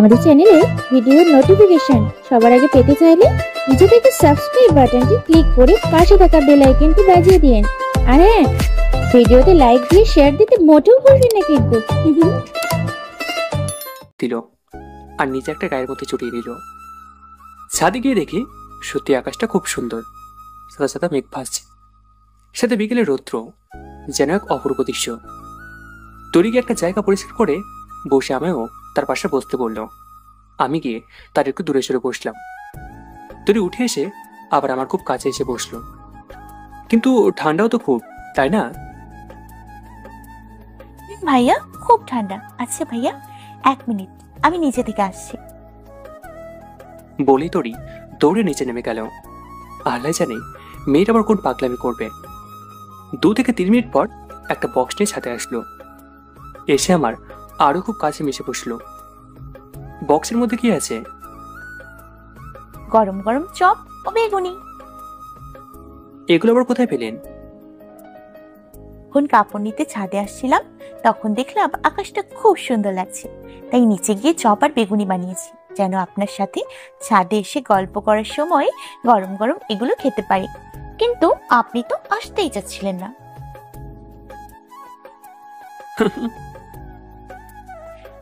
আমাদের চ্যানেলে ভিডিওর নোটিফিকেশন সবার আগে পেতে চাইলে নিচে থেকে সাবস্ক্রাইব বাটনটি ক্লিক করে পাশে থাকা বেল আইকনটি বাজিয়ে দিন। আর হ্যাঁ, ভিডিওতে লাইক দিয়ে শেয়ার দিতে মোটেও ভুলবেন না কিন্তু। দিল আর নিচে একটা গায়ের মধ্যে চড়িয়ে দিল। ছাদে গিয়ে দেখি সত্যি আকাশটা খুব সুন্দর, সাদা সাদা মেঘ ভাসছে, সাথে বিকেলে রৌদ্র, যেন এক অপূর্ব দৃশ্য। তরিকে একটা জায়গা পরিষ্কার করে বসে আমিও তার পাশে বসতে বলল। আমি গিয়ে তার একটু দূরে সরে বসলাম। তরি উঠে এসে আবার আমার খুব কাছে এসে বসলো। কিন্তু ঠান্ডাও তো খুব, তাই না? ভাইয়া খুব ঠান্ডা। আচ্ছা ভাইয়া, 1 মিনিট, আমি নিচে থেকে আসছি। বলি তরি দৌড়ে নিচে নেমে গেল। আল্লাহ জানে মেয়ের আবার কোন পাগলামি করবে। 2 থেকে 3 মিনিট পর একটা বক্স নিয়ে ছাদে আসলো। এসে আমার আরো খুব কাছে মিশে বসলো। বক্সের মধ্যে কি আছে? গরম গরম চপ ও বেগুনি। এগুলো আবার কোথায় পেলেন? এখন কাপড় নিতে ছাদে আসছিলাম, তখন দেখলাম আকাশটা খুব সুন্দর লাগছে, তাই নিচে গিয়ে চপ আর বেগুনি বানিয়েছি, যেন আপনার সাথে ছাদে এসে গল্প করার সময় গরম গরম এগুলো খেতে পারি। কিন্তু আপনি তো আসতেই চাচ্ছিলেন না।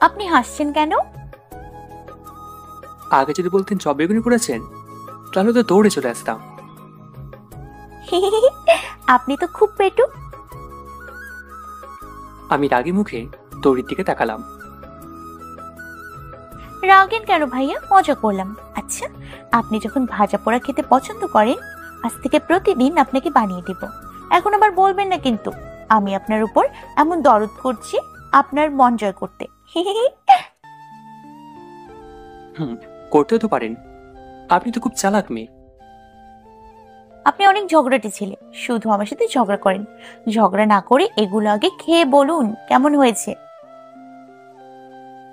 আপনি হাসছেন কেন? আগে যদি বলতেন চপ বেগুনি করেছেন, তাহলে তো দৌড়ে চলে আসতাম। আপনি তো খুব পেটু। আমি রাগী মুখে তরির দিকে তাকালাম। রাগেন কেন ভাইয়া, মজা করলাম। আচ্ছা, আপনি যখন ভাজা পোড়া খেতে পছন্দ করেন, আজ থেকে প্রতিদিন আপনাকে বানিয়ে দেব। এখন আবার বলবেন না কিন্তু আমি আপনার উপর এমন দরদ করছি আপনার মন জয় করতে। করতেও তো পারেন, আপনি তো খুব চালাক মেয়ে। আপনি অনেক ঝগড়াটে ছেলে, শুধু আমার সাথে ঝগড়া করেন। ঝগড়া না করে এগুলো আগে খেয়ে বলুন কেমন হয়েছে।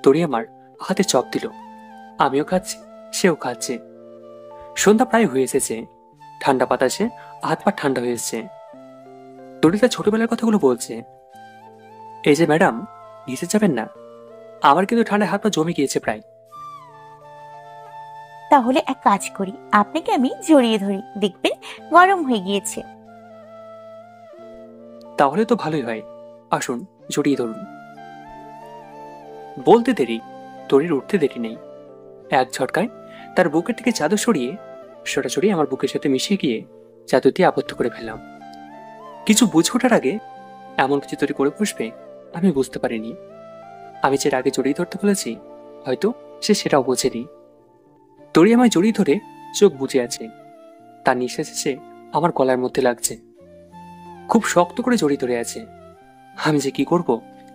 তরি আমার হাতে চপ দিল, আমিও খাচ্ছি, সেও খাচ্ছে। সন্ধ্যা প্রায় হয়ে এসেছে, ঠান্ডা বাতাসে হাত পা ঠান্ডা হয়ে এসছে। তরি তার ছোটবেলার কথাগুলো বলছে। এই যে ম্যাডাম, নিচে যাবেন না, আমার কিন্তু ঠান্ডায় হাত পা জমে গিয়েছে প্রায়। তাহলে এক কাজ করি, আপনাকে আমি জড়িয়ে ধরি, দেখবেন গরম হয়ে গিয়েছে। তাহলে তো ভালোই হয়, আসুন জড়িয়ে ধরুন। বলতে দেরি, তরির উঠতে দেরি নেই। এক ঝটকায় তার বুকের থেকে চাদর সরাসরি আমার বুকের সাথে মিশিয়ে গিয়ে চাদর দিয়ে আবদ্ধ করে ফেললাম। কিছু বুঝে ওঠার আগে এমন কিছু তৈরি করে বসবে আমি বুঝতে পারিনি। আমি যে আগে জড়িয়ে ধরতে বলেছি, হয়তো সে সেটাও বোঝেনি। তরি আমায় জড়িয়ে ধরে চোখ বুজে আছে, তার নিঃশ্বাস এসে আমার গলার মধ্যে লাগছে। খুব শক্ত করে জড়িয়ে ধরে আছে। আমি যে কি করব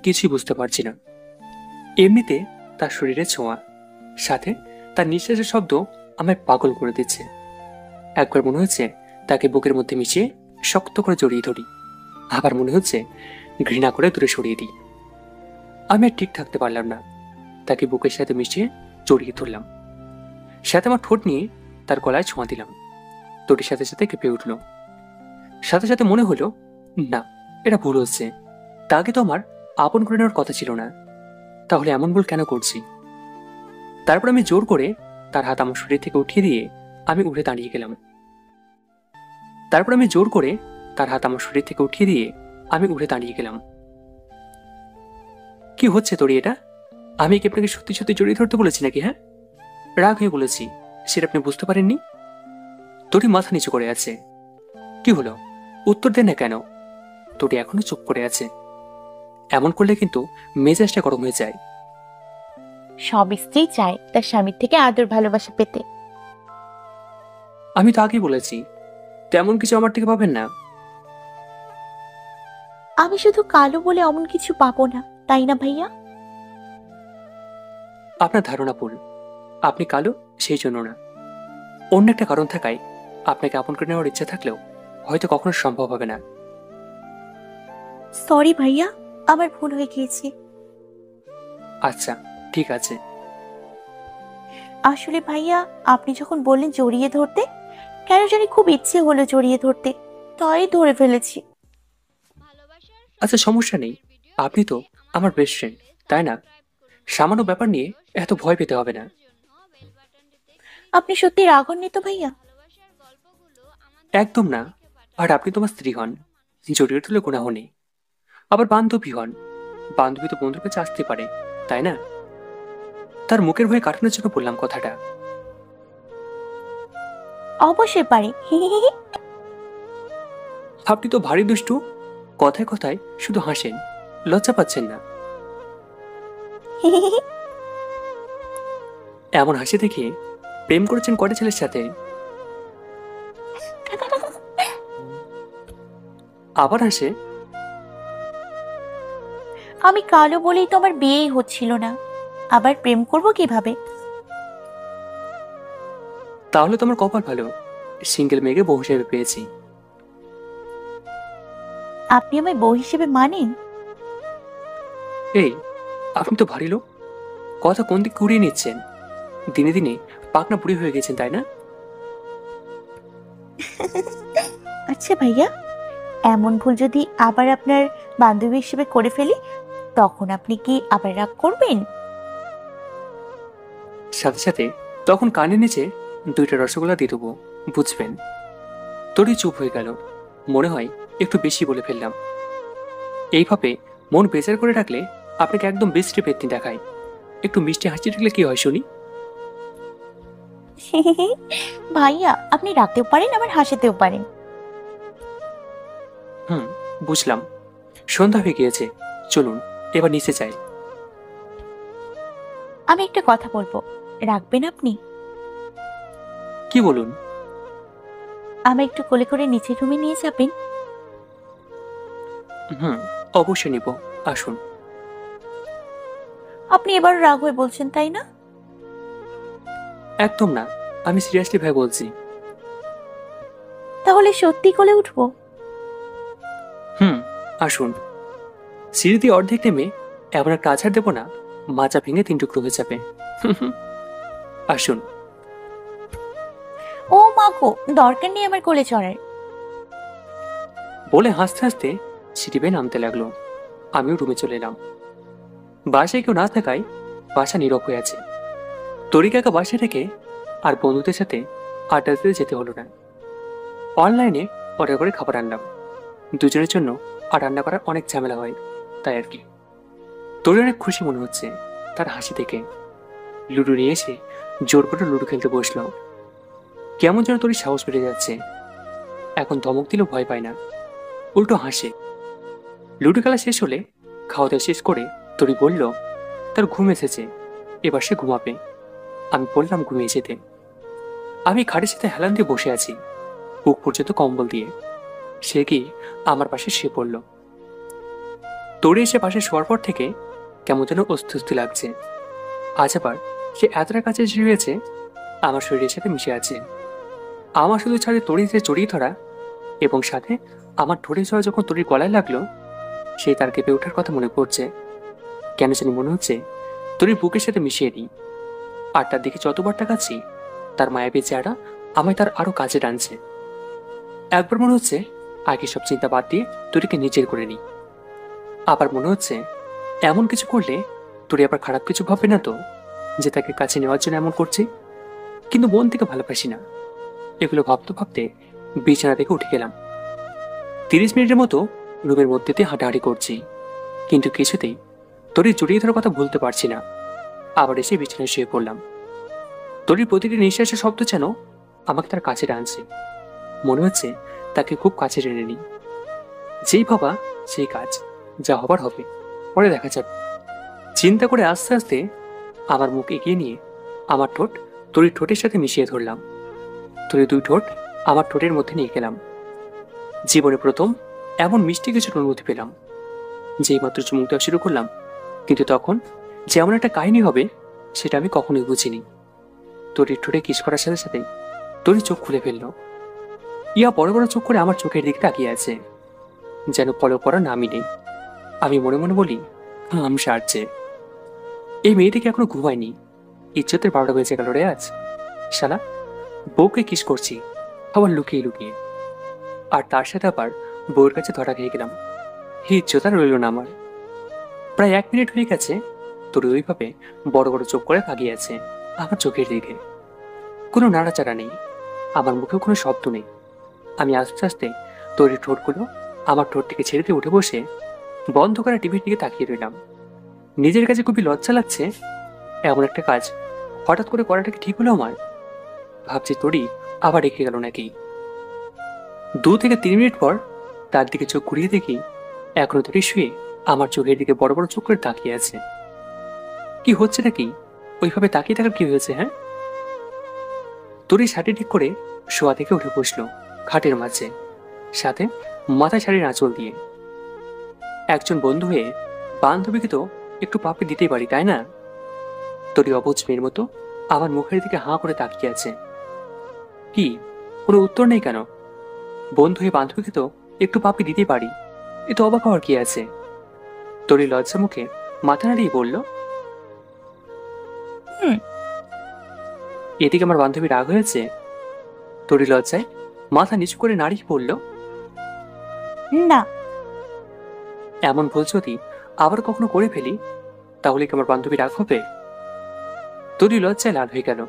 কিছুই বুঝতে পারছি না। এমনিতে তার শরীরে ছোঁয়া, সাথে তার নিঃশ্বাসের শব্দ আমায় পাগল করে দিচ্ছে। একবার মনে হচ্ছে তাকে বুকের মধ্যে মিশিয়ে শক্ত করে জড়িয়ে ধরি, আবার মনে হচ্ছে ঘৃণা করে দূরে সরিয়ে দিই। আমি আর ঠিক থাকতে পারলাম না, তাকে বুকের সাথে মিশিয়ে জড়িয়ে ধরলাম। সাথে আমার ঠোঁট নিয়ে তার গলায় ছোঁয়া দিলাম। তরির সাথে সাথে কেঁপে উঠল। সাথে সাথে মনে হলো, না, এটা ভুল হচ্ছে। তাকে তো আমার আপন করে নেওয়ার কথা ছিল না, তাহলে এমন ভুল কেন করছি? তারপর আমি জোর করে তার হাত আমার শরীর থেকে উঠিয়ে দিয়ে আমি উঠে দাঁড়িয়ে গেলাম। কি হচ্ছে তোর এটা? আমি কি আপনাকে সত্যি সত্যি জড়িয়ে ধরতে বলেছি নাকি? হ্যাঁ, রাগ হয়ে বলেছি, সেটা আপনি বুঝতে পারেননি? তোরই মাথা নিচু করে আছে। কি হলো, উত্তর দেন না কেন? তোরই এখনো চুপ করে আছে। এমন করলে কিন্তু মেজাজটা গরম হয়ে যায়। সব স্ত্রী চায় তার স্বামীর থেকে আদর ভালোবাসা পেতে। আমি তো আগেই বলেছি, তেমন কিছু আমার থেকে পাবেন না। আমি শুধু কালো বলে অমন কিছু পাবো না, তাই না ভাইয়া? আপনার ধারণা ভুল। আপনি কালো সেই জন্য না, অন্য একটা কারণ থাকায় আপনাকে আপন করে নেওয়ার ইচ্ছা থাকলেও হয়তো কখনো সম্ভব হবে না। সরি ভাইয়া, আমার ভুল হয়ে গিয়েছে। আচ্ছা, ঠিক আছে। আসলে ভাইয়া, আপনি যখন বললেন জড়িয়ে ধরতে, কেন জানি খুব ইচ্ছে হলো জড়িয়ে ধরতে, তাই ধরে ফেলেছি। আচ্ছা, সমস্যা নেই, আপনি তো আমার বেস্ট ফ্রেন্ড, তাই না? সামান্য ব্যাপার নিয়ে এত ভয় পেতে হবে না। আপনি সত্যি রাগান্বিত ভাইয়া? একদম না। আর আপনি তোমার স্ত্রী হন, জড়িয়ে তুলে গুনাহ নেই। আবার বান্ধবী হন, বান্ধবী তো বন্ধুর কাছে আসতে পারে, তাই না? তার মুখের ভয়ে কাটানোর জন্য বললাম কথাটা। অবশ্যই পারে। আপনি তো ভারী দুষ্টু, কথায় কথায় শুধু হাসেন, লজ্জা পাচ্ছেন না? এমন হাসি দেখে প্রেম করেছেন কটা ছেলের সাথে? আবার হাসে। আমি কালো বলেই তো আমার বিয়েই হচ্ছিল না, আবার প্রেম করব কিভাবে? তাহলে তোমার কপাল ভালো, সিঙ্গেল মেয়েকে বউ হিসেবে পেয়েছি। আপনি আমায় বউ হিসেবে মানেন? এই, আপনি তো ভারী লোক, কথা কোন দিক ঘুরিয়ে নিচ্ছেন? দিনে দিনে পাকনা বুড়ি হয়ে গেছেন, তাই না? আচ্ছা ভাইয়া, এমন ভুল যদি আবার আপনার বান্ধবী হিসেবে করে ফেলি, তখন আপনি কি আবার রাগ করবেন? সাথে সাথে তখন কানে নিচে 2টা রসগোল্লা দিয়ে দেবো, বুঝবেন? তোরই চুপ হয়ে গেল, মনে হয় একটু বেশি বলে ফেললাম। এইভাবে মন বেজার করে রাখলে আপনাকে একদম বিশ্রী পেত্নি দেখায়। একটু মিষ্টি হাসি রাখলে কি হয় শুনি? ভাইয়া, আপনি রাগতেও পারেন আবার হাসাতেও পারেন। হুম, বুঝলাম। সন্ধ্যা হয়ে গিয়েছে, চলুন এবার নিচে যাই। আমি একটা কথা বলবো, রাখবেন আপনি? কি বলুন? আমায় একটু কোলে করে নিচের রুমে নিয়ে যাবেন? হুম, অবশ্যই নিব, আসুন। আপনি এবার রাগ হয়ে বলছেন, তাই না? একদম না, আমি সিরিয়াসলি ভাই বলছি। তাহলে সত্যি কোলে উঠবো? হুম, আসুন। সিঁড়ি দিয়ে অর্ধেক নেমে এমন একটা আছাড় দেবো না, মাচা ভেঙে 3 টুকরো হয়ে যাবে। আসুন। ও মা গো, দরকার নেই আমার কোলে চড়ার। বলে হাসতে হাসতে সিঁড়ি বেয়ে নামতে লাগলো। আমিও রুমে চলে এলাম। বাসায় কেউ না থাকায় বাসা নীরব হয়ে আছে। তরিকা একা বাসায় রেখে আর বন্ধুদের সাথে আড্ডা দিতে যেতে হলো না। অনলাইনে অর্ডার করে খাবার আনলাম। দুজনের জন্য আর রান্না করার অনেক ঝামেলা হয়, তাই আর কি। তোর অনেক খুশি মনে হচ্ছে তার হাসি দেখে। লুডো নিয়ে এসে জোর করে লুডো খেলতে বসলো। কেমন যেন তোর সাহস বেড়ে যাচ্ছে। এখন ধমক দিলেও ভয় পায় না, উল্টো হাসে। লুডো খেলা শেষ হলে খাওয়া দাওয়া শেষ করে তরি বলল তার ঘুম এসেছে, এবার সে ঘুমাবে। আমি বললাম ঘুমিয়ে যেতে। আমি খাটের সাথে হেলান দিয়ে বসে আছি, বুক পর্যন্ত কম্বল দিয়ে। সে কি আমার পাশে শুয়ে পড়ল। তোরে এসে পাশে শোয়ার পর থেকে কেমন যেন অস্বস্তি লাগছে। আজ আবার সে এতটা কাছে শুয়েছে, আমার শরীরের সাথে মিশে আছে। আমার শুধু ছাড়ে তড়িতে জড়িয়ে ধরা এবং সাথে আমার ঠোঁটে ছোঁয়া যখন তড়ির গলায় লাগলো, সেই তার কেঁপে ওঠার কথা মনে পড়ছে। কেন জানি মনে হচ্ছে তড়ির বুকের সাথে মিশিয়ে নিই। আর তার দিকে যতবার তাকাচ্ছি, তার মায়াবী চেহারা আমায় তার আরো কাছে টানছে। একবার মনে হচ্ছে আগে সব চিন্তা বাদ দিয়ে তড়িকে নিজের করে নিই। আবার মনে হচ্ছে এমন কিছু করলে তড়ি আবার খারাপ কিছু ভাববে না তো, যে তাকে কাছে নেওয়ার জন্য এমন করছি। কিন্তু মন থেকে ভালোবাসি না। এগুলো ভাবতে ভাবতে বিছানা থেকে উঠে গেলাম। 30 মিনিটের মতো রুমের মধ্যে দিয়ে হাঁটাহাঁটি করছি, কিন্তু কিছুতেই তড়ির জড়িয়ে ধরার কথা ভুলতে পারছি না। আবার এসে বিছানায় শুয়ে পড়লাম। তড়ির প্রতিটি নিঃশ্বাসের শব্দ যেন আমাকে তার কাছে টানছে। মনে হচ্ছে তাকে খুব কাছে টেনে নিই। যেই ভাবা সেই কাজ, যা হবার হবে, পরে দেখা যাবে। চিন্তা করে আস্তে আস্তে আমার মুখ এগিয়ে নিয়ে আমার ঠোঁট তড়ির ঠোঁটের সাথে মিশিয়ে ধরলাম। তড়ির 2 ঠোঁট আমার ঠোঁটের মধ্যে নিয়ে গেলাম। জীবনে প্রথম এমন মিষ্টি কিছুর অনুভূতি পেলাম। যেই মাত্র চুমুক দেওয়া শুরু করলাম, কিন্তু তখন যেমন একটা কাহিনী হবে সেটা আমি কখনোই বুঝিনি। তড়ির ঠোঁটে কিস করার সাথে সাথে তড়ি চোখ খুলে ফেললো। ইয়া বড় বড় চোখ করে আমার চোখের দিকে তাকিয়ে আছে, যেন পলক পড়ার নামই নেই। আমি মনে মনে বলি, আমি সারছে। এই মেয়েটিকে এখনো ঘুমায়নি, ইজ্জতের 12টা বেজে গেল রে আজ। শালা, বউকে কিস করছি, আবার লুকিয়ে লুকিয়ে। আর তার সাথে আবার বউয়ের কাছে ধরা খেয়ে গেলাম। ইজ্জত আর রইল না আমার। প্রায় 1 মিনিট হয়ে গেছে তরি ওইভাবে বড় বড় চোখ করে তাকিয়ে আছে আমার চোখের দিকে। কোনো নাড়াচাড়া নেই, আমার মুখেও কোনো শব্দ নেই। আমি আস্তে আস্তে তরির ঠোঁটগুলো আমার ঠোঁট থেকে ছেড়ে দিয়ে উঠে বসে বন্ধ করা টিভির দিকে তাকিয়ে রইলাম। নিজের কাছে খুবই লজ্জা লাগছে, এমন একটা কাজ হঠাৎ করে করাটা কি ঠিক হলো আমার? ভাবছি তরি আবার রেখে গেল নাকি। 2 থেকে 3 মিনিট পর তার দিকে চোখ ঘুরিয়ে দেখি এখনো তরি শুয়ে আমার চোখের দিকে বড় বড় চোখ করে তাকিয়ে আছে। কি হচ্ছে নাকি? ওইভাবে তাকিয়ে থাকার কি হয়েছে? হ্যাঁ, তরি শাড়ি ঠিক করে শোয়া থেকে উঠে বসলো খাটের মাঝে, সাথে মাথায় শাড়ির আঁচল দিয়ে। একজন বন্ধু হয়ে বান্ধবীকে তো একটু পাপে দিতেই পারি, তাই না? তরি অবুঝ মেয়ের মতো আমার মুখের দিকে হাঁ করে তাকিয়ে আছে। কি, কোনো উত্তর নেই কেন? বন্ধু হয়ে বান্ধবীকে তো একটু পাপে দিতেই পারি, এ তো অবাক হওয়ার কি আছে? তরি লজ্জা মুখে মাথা নাড়িয়ে বলল, হুম। এদিকে আমার বান্ধবী রাগ হয়েছে। তরি লজ্জায় মাথা নিচু করে নাড়িয়ে বলল, না। এমন ভুল যদি আবার কখনো করে ফেলি তাহলে কি আমার বান্ধবী রাগ হবে? তরি লজ্জায় লাল হয়ে গেল,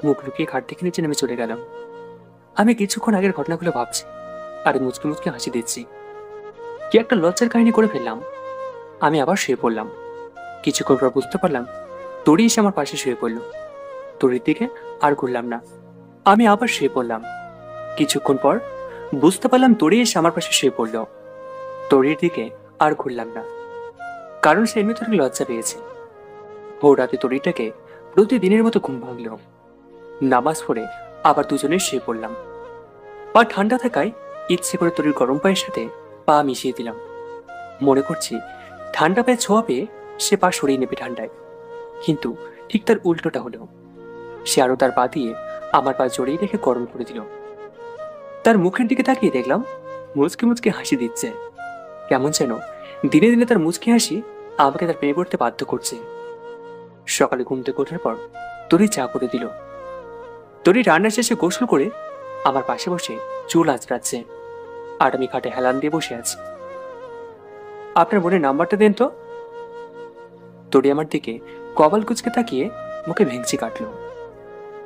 মুখ লুকিয়ে খাট থেকে নিচে নেমে চলে গেল। আমি কিছুক্ষণ আগের ঘটনাগুলো ভাবছি আর মুচকি মুচকি হাসি দিচ্ছি। কি একটা লজ্জার কাহিনী করে ফেললাম। আমি আবার শুয়ে পড়লাম। কিছুক্ষণ পর বুঝতে পারলাম তরি এসে আমার পাশে শুয়ে পড়ল। তরির দিকে আর ঘুরলাম না, আমি আবার শুয়ে পড়লাম। কিছুক্ষণ পর বুঝতে পারলাম তরি এসে আমার পাশে শুয়ে পড়ল। তরির দিকে আর ঘুরলাম না, কারণ সে এমনি তরি লজ্জা পেয়েছে। ভোর রাতে তরিটাকে প্রতিদিনের মতো ঘুম ভাঙল। নামাজ পড়ে আবার দুজনে শুয়ে পড়লাম। পা ঠান্ডা থাকায় ইচ্ছে করে তরির গরম পায়ের সাথে পা মিশিয়ে দিলাম। মনে করছি ঠান্ডা পায়ে ছোঁয়া পেয়ে সে পা সরিয়ে নেবে ঠান্ডায়, কিন্তু ঠিক তার উল্টোটা হলো। সে আরো তার পা দিয়ে আমার পা জড়িয়ে রেখে গরম করে দিল। তার মুখের দিকে তাকিয়ে দেখলাম মুচকি মুচকি হাসি দিচ্ছে। কেমন যেন দিনে দিনে তার মুচকি হাসি আমাকে তার প্রেমে পড়তে বাধ্য করছে। সকালে ঘুম থেকে ওঠার পর তরি চা করে দিল। তরি রান্না শেষে গোসল করে আমার পাশে বসে চুল আঁচড়াচ্ছে, আর আমি খাটে হেলান দিয়ে বসে আছি। আপনার বোনের নাম্বারটা দেন তো। তরি আমার দিকে কপাল কুচকে তাকিয়ে মুখে ভেঙচি কাটলো।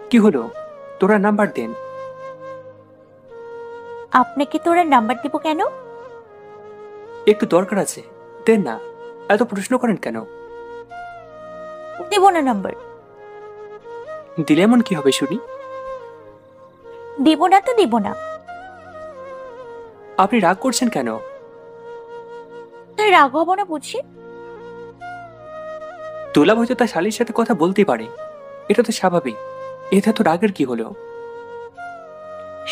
কি হলো, তোরা নাম্বার দেন। আপনাকে তোর নাম্বার দিব কেন? একটু দরকার আছে, দেন না। এত প্রশ্ন করেন কেন? দিব না নাম্বার। দিলে এমন কি হবে শুনি? দিব না তো দিব না। আপনি রাগ করছেন কেন? তাই রাগ হবো না বুঝি? দুলাভ হয়তো তার শালীর সাথে কথা বলতেই পারে, এটা তো স্বাভাবিক। এতে তো রাগের কি হলো?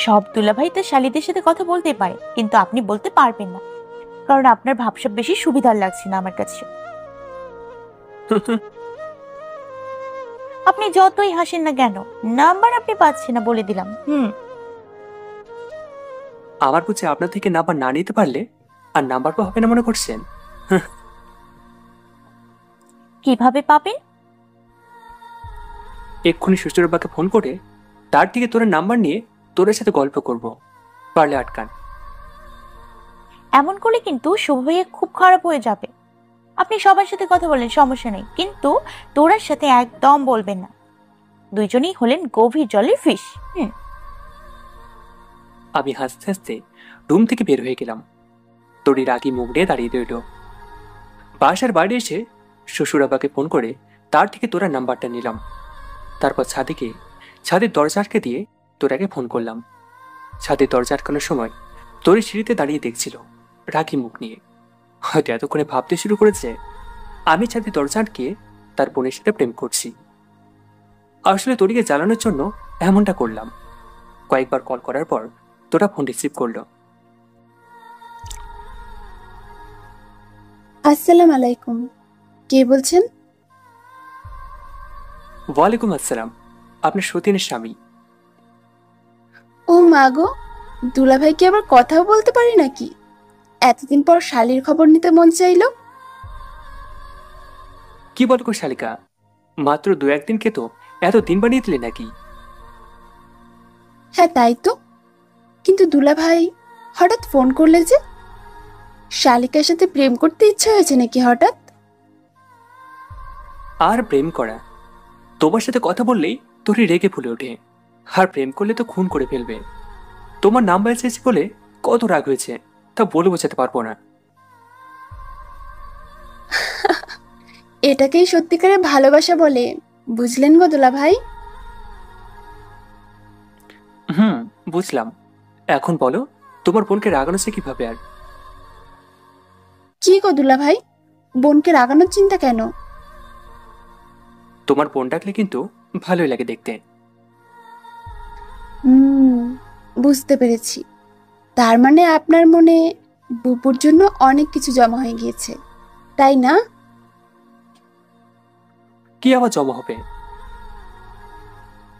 সব দুলাভাই তার শালীদের সাথে কথা বলতে পারে, কিন্তু আপনি বলতে পারবেন না, কারণ আপনার ভাবসাব বেশি সুবিধার লাগছে না আমার কাছে। আপনি যতই হাসেন না কেন, নাম্বার আপনি পাচ্ছেন না বলে দিলাম। আমার বুঝে আপনার থেকে নাম্বার না নিতে পারলে আর নাম্বার হবে না মনে করছেন? কিভাবে পাবেন? এক্ষুনি শ্বশুরবাকে ফোন করে তার থেকে তোর নাম্বার নিয়ে তোর সাথে গল্প করব, পারলে আটকান। এমন করলে কিন্তু শুভ ভাইয়া খুব খারাপ হয়ে যাবে। আপনি সবার সাথে কথা বলেন, সমস্যা নেই, কিন্তু তোরার সাথে একদম বলবেন না। দুইজনেই হলেন গভীর জলের ফিশ। আমি হাসতে হাসতে রুম থেকে বের হয়ে গেলাম। তরি রাগি মুখ নিয়ে দাঁড়িয়ে রইল। বাসার বাইরে এসে শ্বশুরাবাকে ফোন করে তার থেকে তোরা নাম্বারটা নিলাম। তারপর ছাদের দরজা আটকে দিয়ে তোরাকে ফোন করলাম। ছাদের দরজা আটকানোর সময় তরি সিঁড়িতে দাঁড়িয়ে দেখছিল রাগি মুখ নিয়ে। হয়তো এতক্ষণে ভাবতে শুরু করেছে আমি ছাদের দরজা আটকে তার বোনের সাথে প্রেম করছি। আসলে তরিকে জ্বালানোর জন্য এমনটা করলাম। কয়েকবার কল করার পর তোরা ফোন রিসিভ করলো। আসসালামু আলাইকুম, কে বলছেন? ওয়ালাইকুম আসসালাম, আপনার সতীনের স্বামী। ও মা গো, দুলাভাই কি আবার কথাও বলতে পারি নাকি? এতদিন পর শালির খবর নিতে মন চাইলো। কি বল গো শালিকা, মাত্র 2-1 দিনকে তো এত দিন বানিয়ে দিলে নাকি? হ্যাঁ তাই তো, কিন্তু দুলাভাই হঠাৎ ফোন করলে যে? শালিকার সাথে প্রেম করতে ইচ্ছা হয়েছে নাকি হঠাৎ? আর প্রেম করা। তোমার সাথে কথা বললেই তোরই রেগে ফুলে ওঠে, আর প্রেম করলে তো খুন করে ফেলবে। তোমার নাম্বার চেয়েছি বলে কত রাগ হয়েছে তা বলে বোঝাতে পারবো না। এটাকেই সত্যিকারের ভালোবাসা বলে, বুঝলেন গো দুলা ভাই? বুঝলাম। এখন বলো, তোমার বোনকে রাগানোছে কিভাবে? আর কি গো দুলা ভাই, বোনকে রাগানোর চিন্তা কেন? তোমার বোন ডাকলে কিন্তু ভালোই লাগে দেখতে। বুঝতে পেরেছি। তার মানে আপনার মনে বুবুর জন্য অনেক কিছু জমা হয়ে গিয়েছে, তাই না? কি আবার জমা হবে?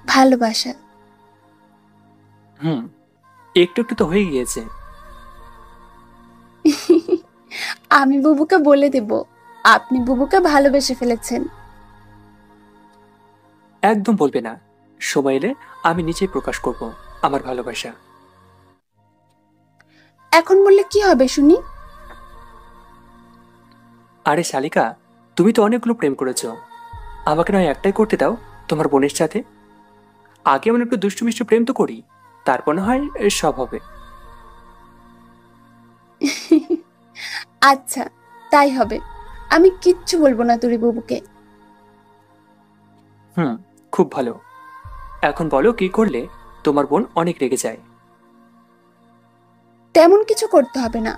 ভালোবাসা। একটু একটু তো হয়ে গিয়েছে। আমি বুবুকে বলে দেব আপনি বুবুকে ভালোবেসে ফেলেছেন। একদম বলবে না, সময় এলে আমি নিজেই প্রকাশ করব আমার ভালোবাসা। এখন বললে কি হবে শুনি? আরে শালিকা, তুমি তো অনেকগুলো প্রেম করেছো, আমাকে নয় একটাই করতে দাও তোমার বোনের সাথে। আগে এমন একটু দুষ্টু মিষ্টি প্রেম তো করি, তারপর না হয় সব হবে। আচ্ছা, তাই হবে। আমি কিচ্ছু বলবো না তোর বুবুকে। খুব ভালো। এখন বলো কি করলে তোমার বোন অনেক রেগে যায়? তেমন কিছু করতে হবে না,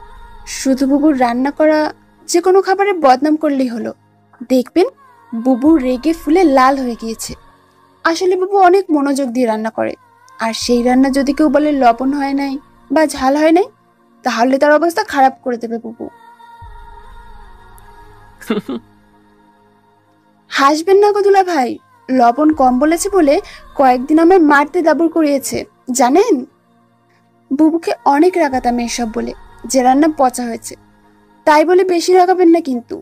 শুধু বুবুর রান্না করা যে কোনো খাবারের বদনাম করলেই হলো। দেখবেন বুবুর রেগে ফুলে লাল হয়ে গিয়েছে। আসলে বুবু অনেক মনোযোগ দিয়ে রান্না করে, আর সেই রান্না যদি কেউ বলে লবণ হয় নাই বা ঝাল হয় নাই, তাহলে তার অবস্থা খারাপ করে দেবে বুবু। হাসবেন না গো দুলা ভাই, লবণ কম বলেছে বলে কয়েকদিন আমার মারতে দাবুর করিয়েছে জানেন। বুবুকে অনেক রাগাতাম এসব বলে, যে রান্না পচা হয়েছে। তাই বলে বেশি রাগাবেন না কিন্তু,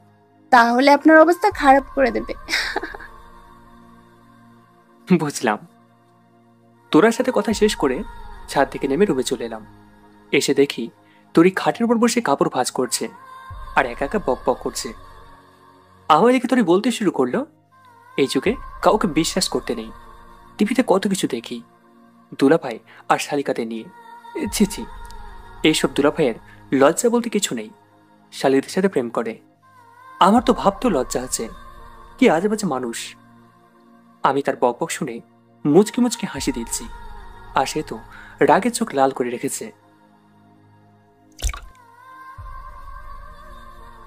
তাহলে আপনার অবস্থা খারাপ করে দেবে। বুঝলাম। তোরার সাথে কথা শেষ করে ছাদ থেকে নেমে রুমে চলে এলাম। এসে দেখি তোরি খাটের উপর বসে কাপড় ভাঁজ করছে আর একা একা বক বক করছে। আমার দিকে তোরি বলতে শুরু করলো, এই যুগে কাউকে বিশ্বাস করতে নেই। টিভিতে কত কিছু দেখি দুলাভাই আর শালিকাতে নিয়ে। ছি ছি, এইসব দুলাভাইয়ের লজ্জা বলতে কিছু নেই, শালিদের সাথে প্রেম করে। আমার তো ভাবতেও লজ্জা আছে, কি আজে বাজে মানুষ। আমি তার বক বক শুনে মুচকি মুচকি হাসি দিচ্ছি, আর সে তো রাগের চোখ লাল করে রেখেছে।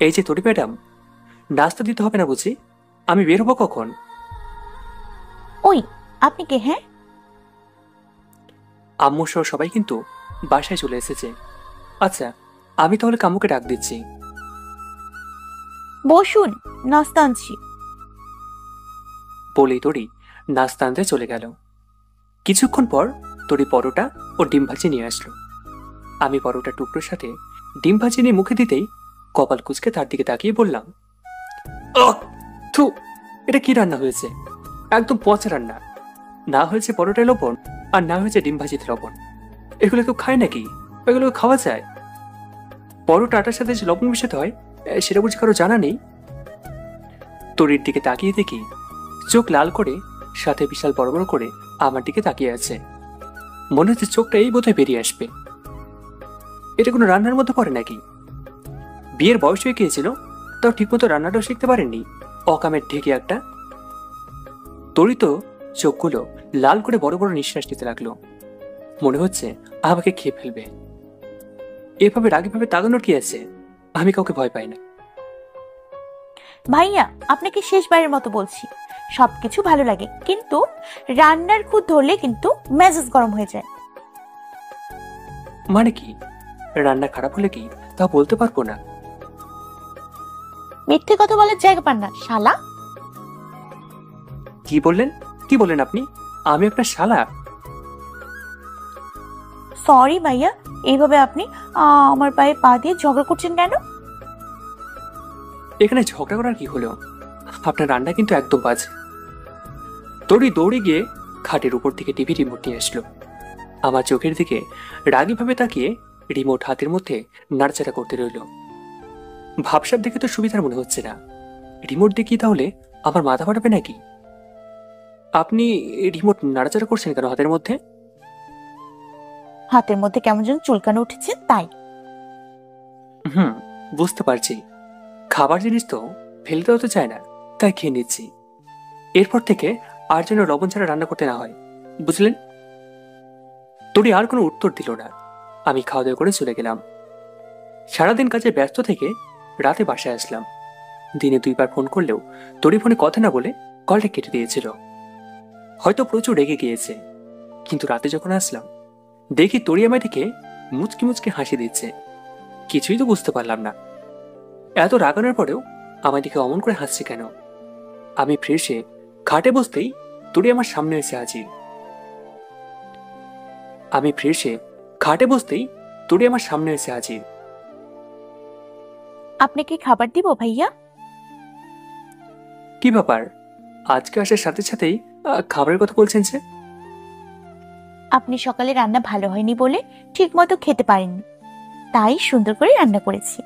এই যে তোরি ম্যাডাম, নাস্তা দিতে হবে না বুঝি? আমি বের হবো কখন? ওই, আপনি কে? হ্যাঁ, আম্মু সহ সবাই কিন্তু বাসায় চলে এসেছে। আচ্ছা, আমি তাহলে কাম্মুকে ডাক দিচ্ছি। বসুন, নাস্তা আনছি। বলেই তরি নাস্তা আনতে চলে গেল। কিছুক্ষণ পর তরি পরোটা ও ডিম ভাজি নিয়ে আসলো। আমি পরোটা টুকরোর সাথে ডিম ভাজি নিয়ে মুখে দিতেই কপাল কুঁচকে তার দিকে তাকিয়ে বললাম, থু, এটা কি রান্না হয়েছে? একদম পচা রান্না। না হয়েছে পরোটায় লবণ, আর না হয়েছে ডিম ভাজিতে লবণ। এগুলো কেউ খায় নাকি? এগুলো খাওয়া যায়? পরোটা আটার সাথে যে লবণ মিশাতে হয় সেটা বুঝি কারো জানা নেই? তরির দিকে তাকিয়ে দেখি চোখ লাল করে, সাথে বিশাল বড় বড় করে আমার দিকে তাকিয়ে আছে। মনে হচ্ছে চোখটা এই বোধহয় বেরিয়ে আসবে। এটা কোনো রান্নার মধ্যে পড়ে নাকি? বিয়ের বয়স হয়ে গিয়েছিল, তাও ঠিকমতো রান্নাটাও শিখতে পারেননি, অকামের ঢেকে একটা। তরি তো চোখগুলো লাল করে বড় বড় নিঃশ্বাস নিতে লাগলো, মনে হচ্ছে আমাকে খেয়ে ফেলবে। এভাবে রাগীভাবে তাকানোর কি আছে? আমি কাউকে ভয় পাই না। ভাইয়া, আপনাকে শেষবারের মতো বলছি, সবকিছু ভালো লাগে, কিন্তু রান্নার খুঁত ধরলে কিন্তু মেজাজ গরম হয়ে যায়। মানে কি? রান্না খারাপ হলে কি তা বলতে পারবো না? মিথ্যে কথা বলার জায়গা পান না শালা। কি বললেন? কি বললেন আপনি? আমি আপনার শালা? সরি ভাইয়া, এইভাবে আপনি আমার পায়ে পা দিয়ে ঝগড়া করছেন কেন? এখানে ঝগড়া করার কি হলো? আপনার রান্না কিন্তু একদম বাজে। তরি দৌড়ে গিয়ে খাটের উপর থেকে টিভি রিমোট নিয়ে আসলো। আমার চোখের দিকে রাগীভাবে তাকিয়ে রিমোট হাতের মধ্যে নাড়াচাড়া করতে রইল। ভাবসাব দেখে তো সুবিধার মনে হচ্ছে না। রিমোট দিয়ে কি তাহলে আমার মাথা ফাটাবে নাকি? আপনি রিমোট নাড়াচাড়া করছেন কেন হাতের মধ্যে? হাতের মধ্যে কেমন যেন চুলকানো উঠেছে তাই। হুম, বুঝতে পারছি। খাবার জিনিস তো ফেলে দেওয়া তো চায় না, তাই খেয়ে নিচ্ছি। এরপর থেকে আর যেন লবণ ছাড়া রান্না করতে না হয়, বুঝলেন? তরি আর কোনো উত্তর দিল না। আমি খাওয়া দাওয়া করে চলে গেলাম। সারাদিন কাজে ব্যস্ত থেকে রাতে বাসায় আসলাম। দিনে 2বার ফোন করলেও তরি ফোনে কথা না বলে কলটা কেটে দিয়েছিল। হয়তো প্রচুর রেগে গিয়েছে। কিন্তু রাতে যখন আসলাম, দেখি তরি আমায় দেখে মুচকি মুচকি হাসি দিচ্ছে। কিছুই তো বুঝতে পারলাম না, এত রাগানোর পরেও আমায় দেখে অমন করে হাসছে কেন। আমি ফ্রেশে খাটে বসতেই তরি আমার সামনে এসে হাজির। আমি ফ্রেশে খাটে বসতেই তরি আমার সামনে এসে হাজির। আপনাকে খাবার দিব ভাইয়া? কি ব্যাপার, আজকে আসার সাথে সাথেই খাবারের কথা বলছেন যে? আপনি সকালে রান্না ভালো হয়নি বলে ঠিক মতো খেতে পারেননি, তাই সুন্দর করে রান্না করেছি।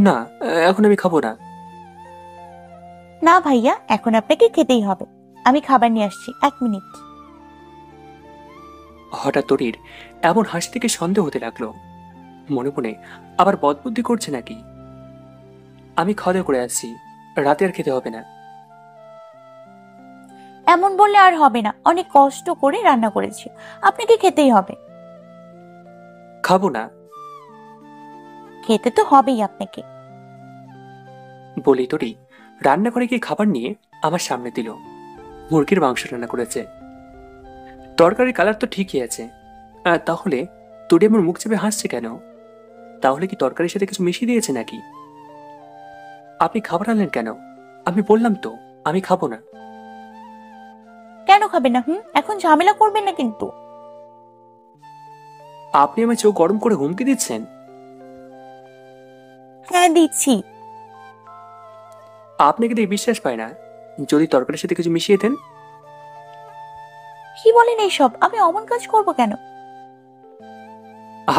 না, এখন আমি খাবো না। না ভাইয়া, এখন আপনাকে খেতেই হবে। আমি খাবার নিয়ে আসছি, 1 মিনিট। হঠাৎ তরির এমন হাসি থেকে সন্দেহ হতে লাগলো। মনে মনে আবার বদবুদ্ধি করছে নাকি। আমি খাওয়া দাওয়া করে আসছি, রাতে আর খেতে হবে না। এমন বললে আর হবে না, অনেক কষ্ট করে রান্না করেছি, আপনাকে খেতেই হবে। খাবো না। খেতে তো হবেই আপনাকে। বলি তরি রান্না করে গিয়ে খাবার নিয়ে আমার সামনে দিল। মুরগির মাংস রান্না করেছে। তরকারির কালার তো ঠিকই আছে, তাহলে তরি আমার মুখ চেপে হাসছে কেন? তাহলে কি তরকারির সাথে কিছু মিশিয়ে দিয়েছে নাকি? আপনি খাবার আনলেন কেন? আমি বললাম তো আমি খাবো না। কেন খাবেন না? এখন ঝামেলা করবেন না কিন্তু। আপনি আমার চোখ গরম করে হুমকি দিচ্ছেন। হ্যাঁ দিচ্ছি। আপনাকে দিয়ে বিশ্বাস পায় না। যদি তরকারির সাথে কিছু মিশিয়ে দেন। কি বলেন এইসব? আমি অমন কাজ করব কেন?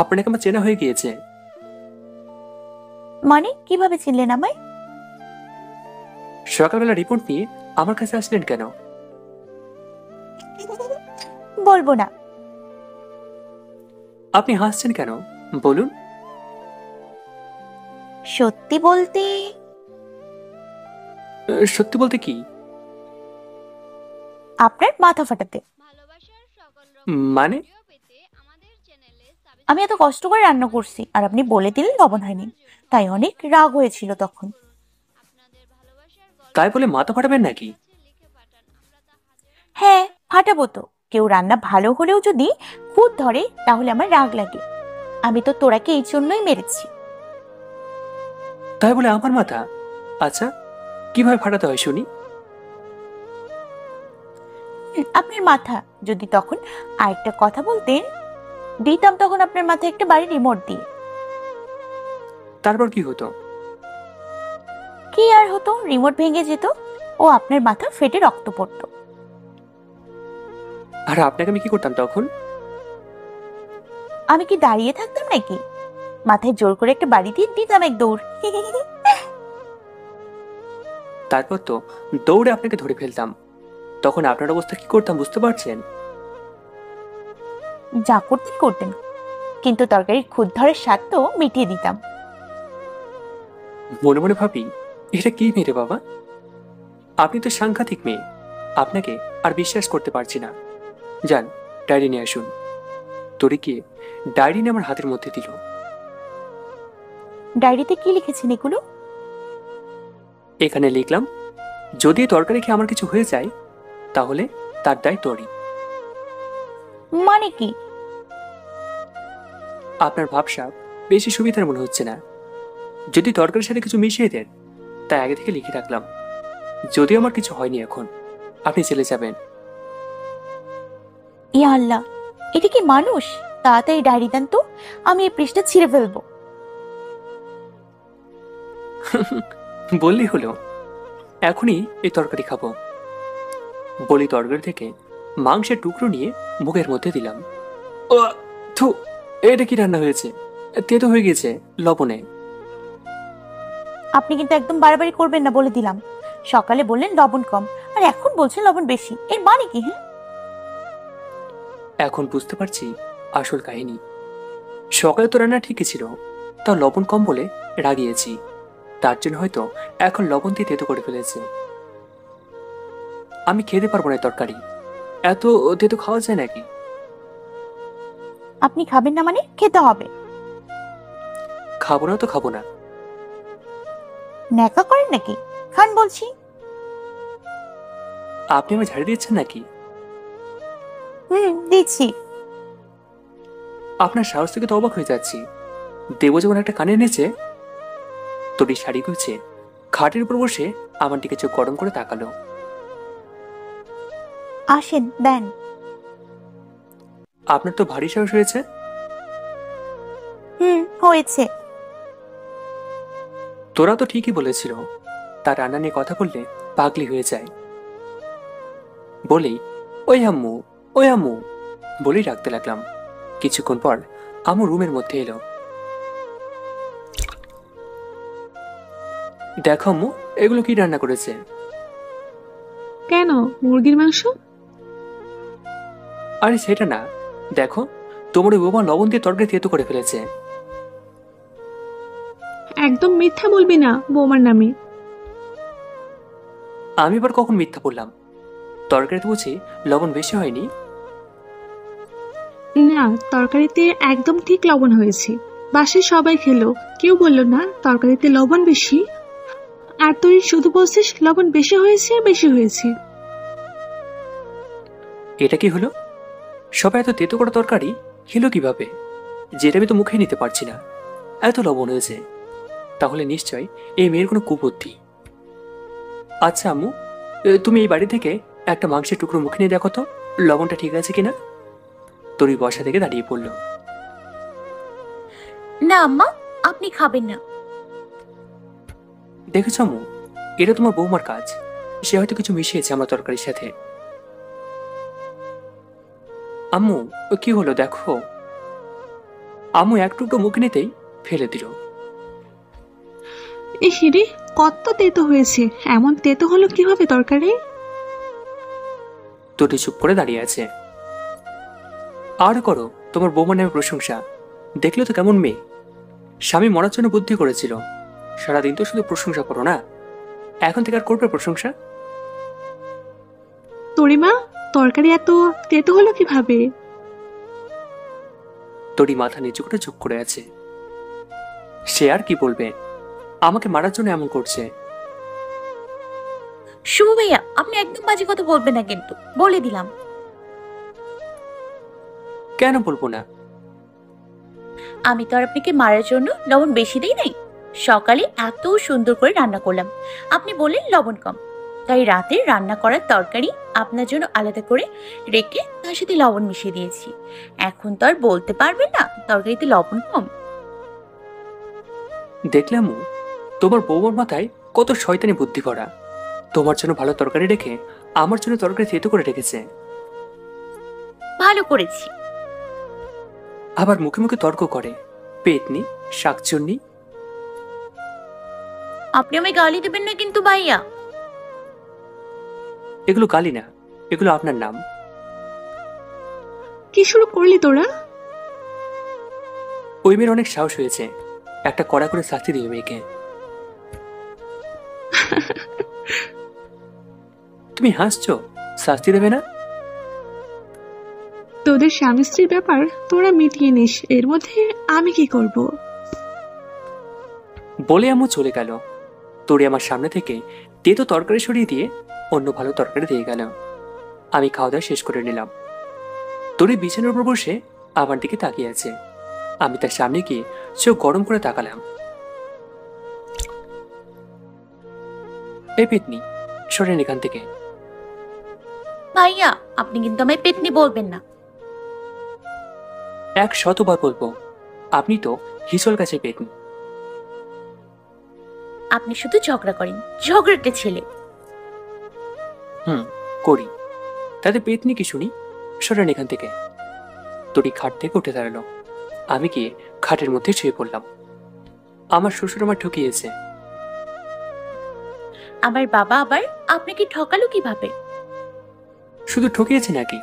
আপনাকে আমার চেনা হয়ে গিয়েছে। মানে কিভাবে চিনলেন আমায়? সকালবেলা রিপোর্ট নিয়ে আমার কাছে আসলেন কেন? বলবো না। আপনি হাসছেন কেন বলুন? সত্যি বলতে সত্যি বলতে কি? আপনার মাথা ফাটাতে। মানে? আমি এত কষ্ট করে রান্না করছি আর আপনি বলে দিলেন লবণ হয়নি, তাই অনেক রাগ হয়েছিল তখন। তাই বলে মাথা ফাটাবেন নাকি? হ্যাঁ ফাটাবো তো। কেউ রান্না ভালো হলেও যদি খুঁত ধরে তাহলে আমার রাগ লাগে। আমি তো তোরাকে এই জন্যই মেরেছি। তাই বলে আমার মাথা? আচ্ছা, কিভাবে ফাটাতে হয় শুনি। আপনার মাথা। যদি তখন আরেকটা কথা বলতেন, দিতাম তখন আপনার মাথায় একটা বাড়ি রিমোট দিয়ে। তারপর কি হতো? কি আর হতো? রিমোট ভেঙে যেত ও আপনার মাথা ফেটে রক্ত পড়তো। আর আপনাকে আমি কি করতাম তখন? আমি কি দাঁড়িয়ে থাকতাম নাকি? মাথায় জোর করে একটা বাড়ি দিয়ে দিতাম এক দৌড়। তারপর তো দৌড়ে আপনাকে ধরে ফেলতাম। তখন আপনার অবস্থা কি করতাম বুঝতে পারছেন? যা করতেন করতেন, কিন্তু তরকারির খুদ ধরার স্বাদ তো মিটিয়ে দিতাম। মনে মনে ভাবি, এটা কি মেয়ে বাবা? আপনি তো সাংঘাতিক মেয়ে। আপনাকে আর বিশ্বাস করতে পারছি না। যান, ডায়েরি নিয়ে আসুন। তোরে গিয়ে ডায়েরি নিয়ে আমার হাতের মধ্যে দিল। ডায়েরিতে কি লিখেছেন এগুলো? এখানে লিখলাম, যদি এই তরকারি খেয়ে আমার কিছু হয়ে যায় তাহলে তার দায় তোরই। মানে কি? আপনার ভাবসাব বেশি সুবিধার মনে হচ্ছে না। যদি তরকারির সাথে কিছু মিশিয়ে দেন, তাই আগে থেকে লিখে রাখলাম। যদিও আমার কিছু হয়নি, এখন আপনি চলে যাবেন। ইয়া আল্লাহ, এটা কি মানুষ? তাড়াতাড়ি ডায়েরি দেন তো, আমি এই পৃষ্ঠা ছিঁড়ে ফেলবো। বললেই হলো, এখনই এই তরকারি খাবো। বলি তরকারি থেকে মাংসের টুকরো নিয়ে মুখের মধ্যে দিলাম। ও থু, এটা কি রান্না হয়েছে? তেতো হয়ে গেছে লবণে। আপনি কিন্তু একদম বাড়াবাড়ি করবেন না বলে দিলাম। সকালে বললেন লবণ কম, আর এখন বলছেন লবণ বেশি। এর মানে কি? হ্যাঁ, এখন বুঝতে পারছি আসল কাহিনী। সকালে তো রান্না ঠিকই ছিল, তাও লবণ কম বলে রাগিয়েছি। তার জন্য হয়তো এখন লবণ দিয়ে তেতো করে ফেলেছে। আমি খেতে পারবো না এই তরকারি, এত তেতো খাওয়া যায় নাকি? আপনি খাবেন না মানে খেতে হবে। খাবো না তো খাবো না। ন্যাকা করেন নাকি? খান বলছি। আপনি আমায় ঝাড়ি দিচ্ছেন নাকি? দিচ্ছি। আপনার সাহস থেকে তো অবাক হয়ে যাচ্ছি। দেবো যখন একটা কানের নিচে। তোর শাড়ি গুছে খাটের উপর বসে আমার দিকে চোখ গরম করে তাকালো। আসেন, দেন। আপনার তো ভারী সাহস হয়েছে। হয়েছে। তোরা তো ঠিকই বলেছিল, তার রান্না নিয়ে কথা বললে পাগলি হয়ে যায়। বলেই ওই আম্মু, ওই আম্মু বলেই ডাকতে লাগলাম। কিছুক্ষণ পর আম্মু রুমের মধ্যে এলো। দেখো আম্মু, এগুলো কি রান্না করেছে? কেন, মুরগির মাংস? আরে সেটা না, দেখো তোমার ওই বোমা লবণ দিয়ে তরকারি তেতো করে ফেলেছে। একদম মিথ্যা বলবি না বৌমার নামে। আমি এবার কখন মিথ্যা বললাম? তরকারিতে বুঝি লবণ বেশি হয়নি? না, তরকারিতে একদম ঠিক লবণ হয়েছে। বাসায় সবাই খেলো, কেউ বললো না তরকারিতে লবণ বেশি। আর তুই শুধু বলছিস লবণ বেশি হয়েছে, বেশি হয়েছে। এটা কি হলো? সবাই এত তেতো করা তরকারি খেলো কিভাবে, যেটা আমি তো মুখে নিতে পারছি না, এত লবণ হয়েছে। তাহলে নিশ্চয় এই মেয়ের কোনো কুবুদ্ধি। আচ্ছা আম্মু, তুমি এই বাড়ি থেকে একটা মাংসের টুকরো মুখে নিয়ে দেখো তো লবণটা ঠিক আছে কিনা। তরি বসা থেকে দাঁড়িয়ে পড়ল। না আম্মা, আপনি খাবেন না। দেখেছ আম্মু, এটা তোমার বৌমার কাজ। সে হয়তো কিছু মিশিয়েছে আমার তরকারির সাথে। আম্মু, কি হলো দেখো। আম্মু এক টুকরো মুখে নিতেই ফেলে দিল। এ হিরে, কত তেতো হয়েছে! এমন তেতো হলো কিভাবে তরকারি? তরি চুপ করে দাঁড়িয়ে আছে। আর করো তোমার বৌমার নামে প্রশংসা। দেখলে তো কেমন মেয়ে, স্বামী মরার জন্য বুদ্ধি করেছিল। সারাদিন তো শুধু প্রশংসা করো না, এখন থেকে আর করবে প্রশংসা? তরিমা, তরকারি এত তেতো হলো কিভাবে? তরি মাথা নিচু করে চুপ করে আছে। সে আর কি বলবে, আমাকে মারার জন্য এমন করছে। শুভ ভাইয়া, আপনি একদম বাজে কথা বলবেন না কিন্তু, বলে দিলাম। কেন বলবো না? আমি তো আর আপনাকে মারার জন্য লবণ বেশি দিই নাই। সকালে এত সুন্দর করে রান্না করলাম, আপনি বললেন লবণ কম, তাই রাতে রান্না করার তরকারি আপনার জন্য আলাদা করে রেখে তার সাথে লবণ মিশিয়ে দিয়েছি। এখন তো আর বলতে পারবেন না তরকারিতে লবণ কম। দেখলাম তোমার বৌমার মাথায় কত শয়তানি বুদ্ধি করা। তোমার জন্য ভালো তরকারি রেখে আমার জন্য তরকারি তেতো করে রেখেছে। ভালো করেছি। আবার মুখে মুখে তর্ক করে, পেতনি, শাকচুন্নি। আপনি আমায় গালি দেবেন না কিন্তু ভাইয়া। এগুলো গালি না, এগুলো আপনার নাম। কি শুরু করলি তোরা? ওই মেয়ের অনেক সাহস হয়েছে, একটা কড়া করে শাস্তি দিবে মেয়েকে। তুমি হাসছো, শাস্তি দেবে না? তোদের স্বামী স্ত্রীর ব্যাপার তোরা মিটিয়ে নিস, এর মধ্যে আমি কি করব? বলে আম্মু চলে গেল। তোরে আমার সামনে থেকে তেতো তরকারি সরিয়ে দিয়ে অন্য ভালো তরকারি দিয়ে গেল। আমি খাওয়া দাওয়া শেষ করে নিলাম। তোরে বিছানার উপর বসে আমার দিকে তাকিয়ে আছে। আমি তার সামনে গিয়ে চোখ গরম করে তাকালাম। এই পেতনি, সরেন এখান থেকে। ভাইয়া, আপনি কিন্তু আমায় পেতনি বলবেন না। 100বার বলবো, আপনি তো হিসল গাছের পেতনি। আপনি শুধু ঝগড়া করেন, ঝগড়াটে ছেলে। করি, তাতে পেতনি কি শুনি? সরেন এখান থেকে। তোরই খাট থেকে উঠে দাঁড়ালো। আমি গিয়ে খাটের মধ্যে শুয়ে পড়লাম। আমার শ্বশুর আমার ঠকিয়েছে। আমার বাবা আবার আপনাকে ঠকালো কিভাবে? শুধু ঠকিয়েছে নাকি,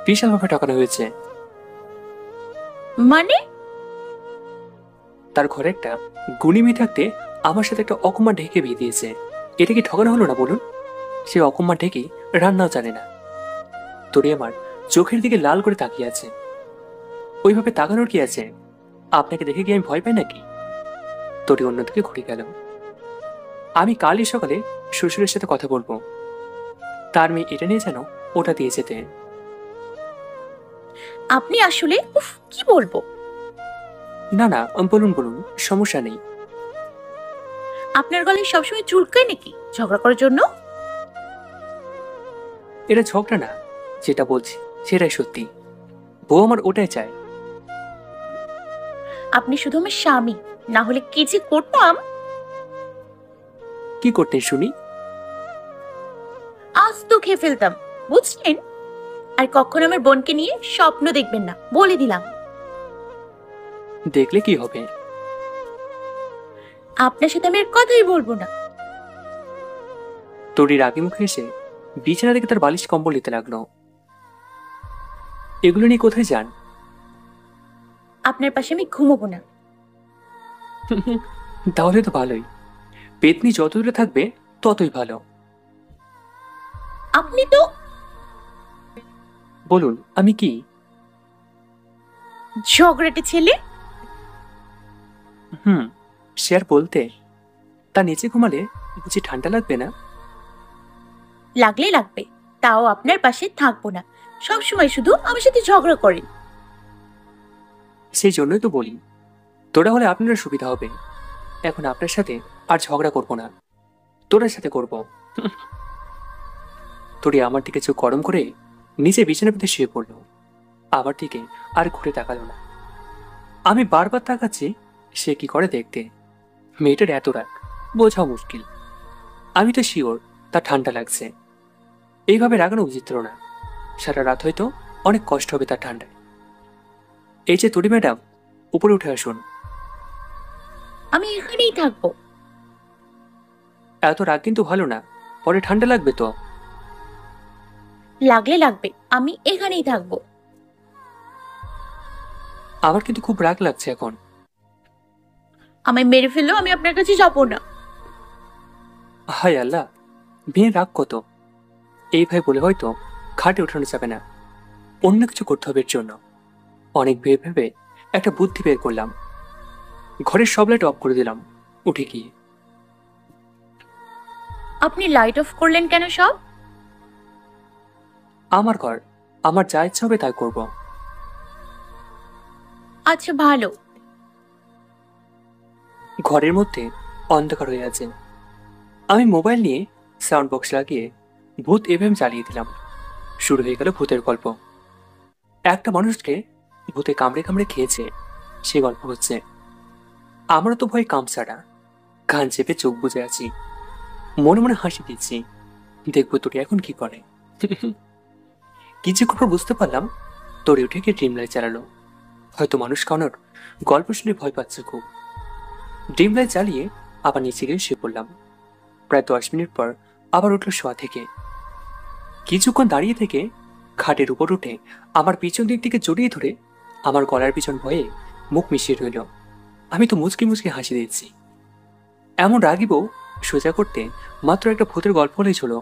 বিশালভাবে ঠকানো হয়েছে। মানে? তার ঘরে একটা গুণী মেয়ে থাকতে আমার সাথে একটা অকম্মা ঢেকে বিয়ে দিয়েছে। এটা কি ঠকানো হলো না বলুন? সে অকম্মা ঢেকে রান্নাও জানে না। তোরে আমার চোখের দিকে লাল করে তাকিয়ে আছে। ওইভাবে তাকানোর কি আছে? আপনাকে দেখে কি আমি ভয় পাই নাকি? তোরে অন্যদিকে ঘুরে গেল। আমি কালই সকালে শ্বশুরের সাথে কথা বলবো। তার মেয়ে এটা নিয়ে যেন ওটা দিয়ে যেতে। আপনি আসলে কি বলবো? না না, বলুন বলুন, সমস্যা নেই। আপনার গলায় সবসময় চুলকায় নাকি ঝগড়া করার জন্য? এটা ঝগড়া না, যেটা বলছি সেটাই সত্যি। বউ আমার ওটাই চায়। আপনি শুধু আমার স্বামী, না হলে কি যে করতাম। কি করতেন শুনি? আজ তো খেয়ে ফেলতাম, বুঝলেন? আর কখনো আমার বোনকে নিয়ে স্বপ্ন দেখবেন না, বলে দিলাম। দেখলে কি হবে? আপনার সাথে আমি আর কথাই বলবো না। তরির আগে মুখে এসে বিছানা থেকে তার বালিশ কম্বল নিতে লাগলো। এগুলো নিয়ে কোথায় যান? আপনার পাশে আমি ঘুমোবো না। তাহলে তো ভালোই। পেতনি যত দূরে থাকবে ততই ভালো। আপনি তো বলুন আমি কি? ঝগড়াটে ছেলে। সে আর বলতে। তা নিচে ঘুমালে বুঝি ঠান্ডা লাগবে না? লাগলে লাগবে, তাও আপনার পাশে থাকবো না। সব সময় শুধু আমার সাথে ঝগড়া করেন। সেই জন্যই তো বলি, তোরা হলে আপনারা সুবিধা হবে। এখন আপনার সাথে আর ঝগড়া করবো না, তোরার সাথে করব। তোরে আমার দিকে চোখ গরম করে নিচে বিছানা পেতে শুয়ে পড়লো। আমার দিকে আর ঘুরে তাকালো না। আমি বারবার তাকাচ্ছি সে কি করে দেখতে। মেয়েটার এত রাগ বোঝাও মুশকিল। আমি তো শিওর তার ঠান্ডা লাগছে। এইভাবে রাগানো উচিত ছিল না। সারা রাত হয়তো অনেক কষ্ট হবে তার ঠান্ডায়। এই যে তরি ম্যাডাম, উপরে উঠে আসুন। আমি এখানেই থাকবো। এত রাগ কিন্তু ভালো না, পরে ঠান্ডা লাগবে তো। লাগলে লাগবে, আমি এখানেই থাকবো। আমার কিন্তু খুব রাগ লাগছে এখন। আমায় মেরে ফেললেও আমি আপনার কাছে যাবো না। হায় আল্লাহ, মেয়ে রাগ কত! এই ভাই বলে হয়তো খাটে ওঠানো যাবে না, অন্য কিছু করতে হবে এর জন্য। অনেক ভেবে ভেবে একটা বুদ্ধি বের করলাম। ঘরের সব লাইট অফ করে দিলাম উঠে গিয়ে। আপনি লাইট অফ করলেন কেন সব? আমার ঘর, আমার যা ইচ্ছা হবে তাই করব। আচ্ছা ভালো। ঘরের মধ্যে অন্ধকার হয়ে আছে। আমি মোবাইল নিয়ে সাউন্ড বক্স লাগিয়ে ভূত এফএম চালিয়ে দিলাম। শুরু হয়ে গেল ভূতের গল্প। একটা মানুষকে ভূতে কামড়ে কামড়ে খেয়েছে, সে গল্প হচ্ছে। আমারও তো ভয় কামছাড়া, কান চেপে চোখ বুজে আছি, মনে মনে হাসি দিচ্ছি। দেখবো তোরে এখন কি করে। কিছুক্ষণ পর বুঝতে পারলাম তোরে উঠে গিয়ে ড্রিম লাইট চালালো। হয়তো মানুষ খাওয়ানোর গল্প শুনে ভয় পাচ্ছে খুব। ড্রিম লাইট চালিয়ে আবার নিচে গিয়ে শুয়ে পড়লাম। প্রায় 10 মিনিট পর আবার উঠলো শোয়া থেকে। কিছুক্ষণ দাঁড়িয়ে থেকে খাটের উপর উঠে আমার পিছন দিক থেকে জড়িয়ে ধরে আমার গলার পিছন ভয়ে মুখ মিশিয়ে রইল। আমি তো মুচকি মুচকি হাসি দিচ্ছি। এমন রাগিব সোজা করতে মাত্র একটা ভূতের গল্প হলেই ছিল,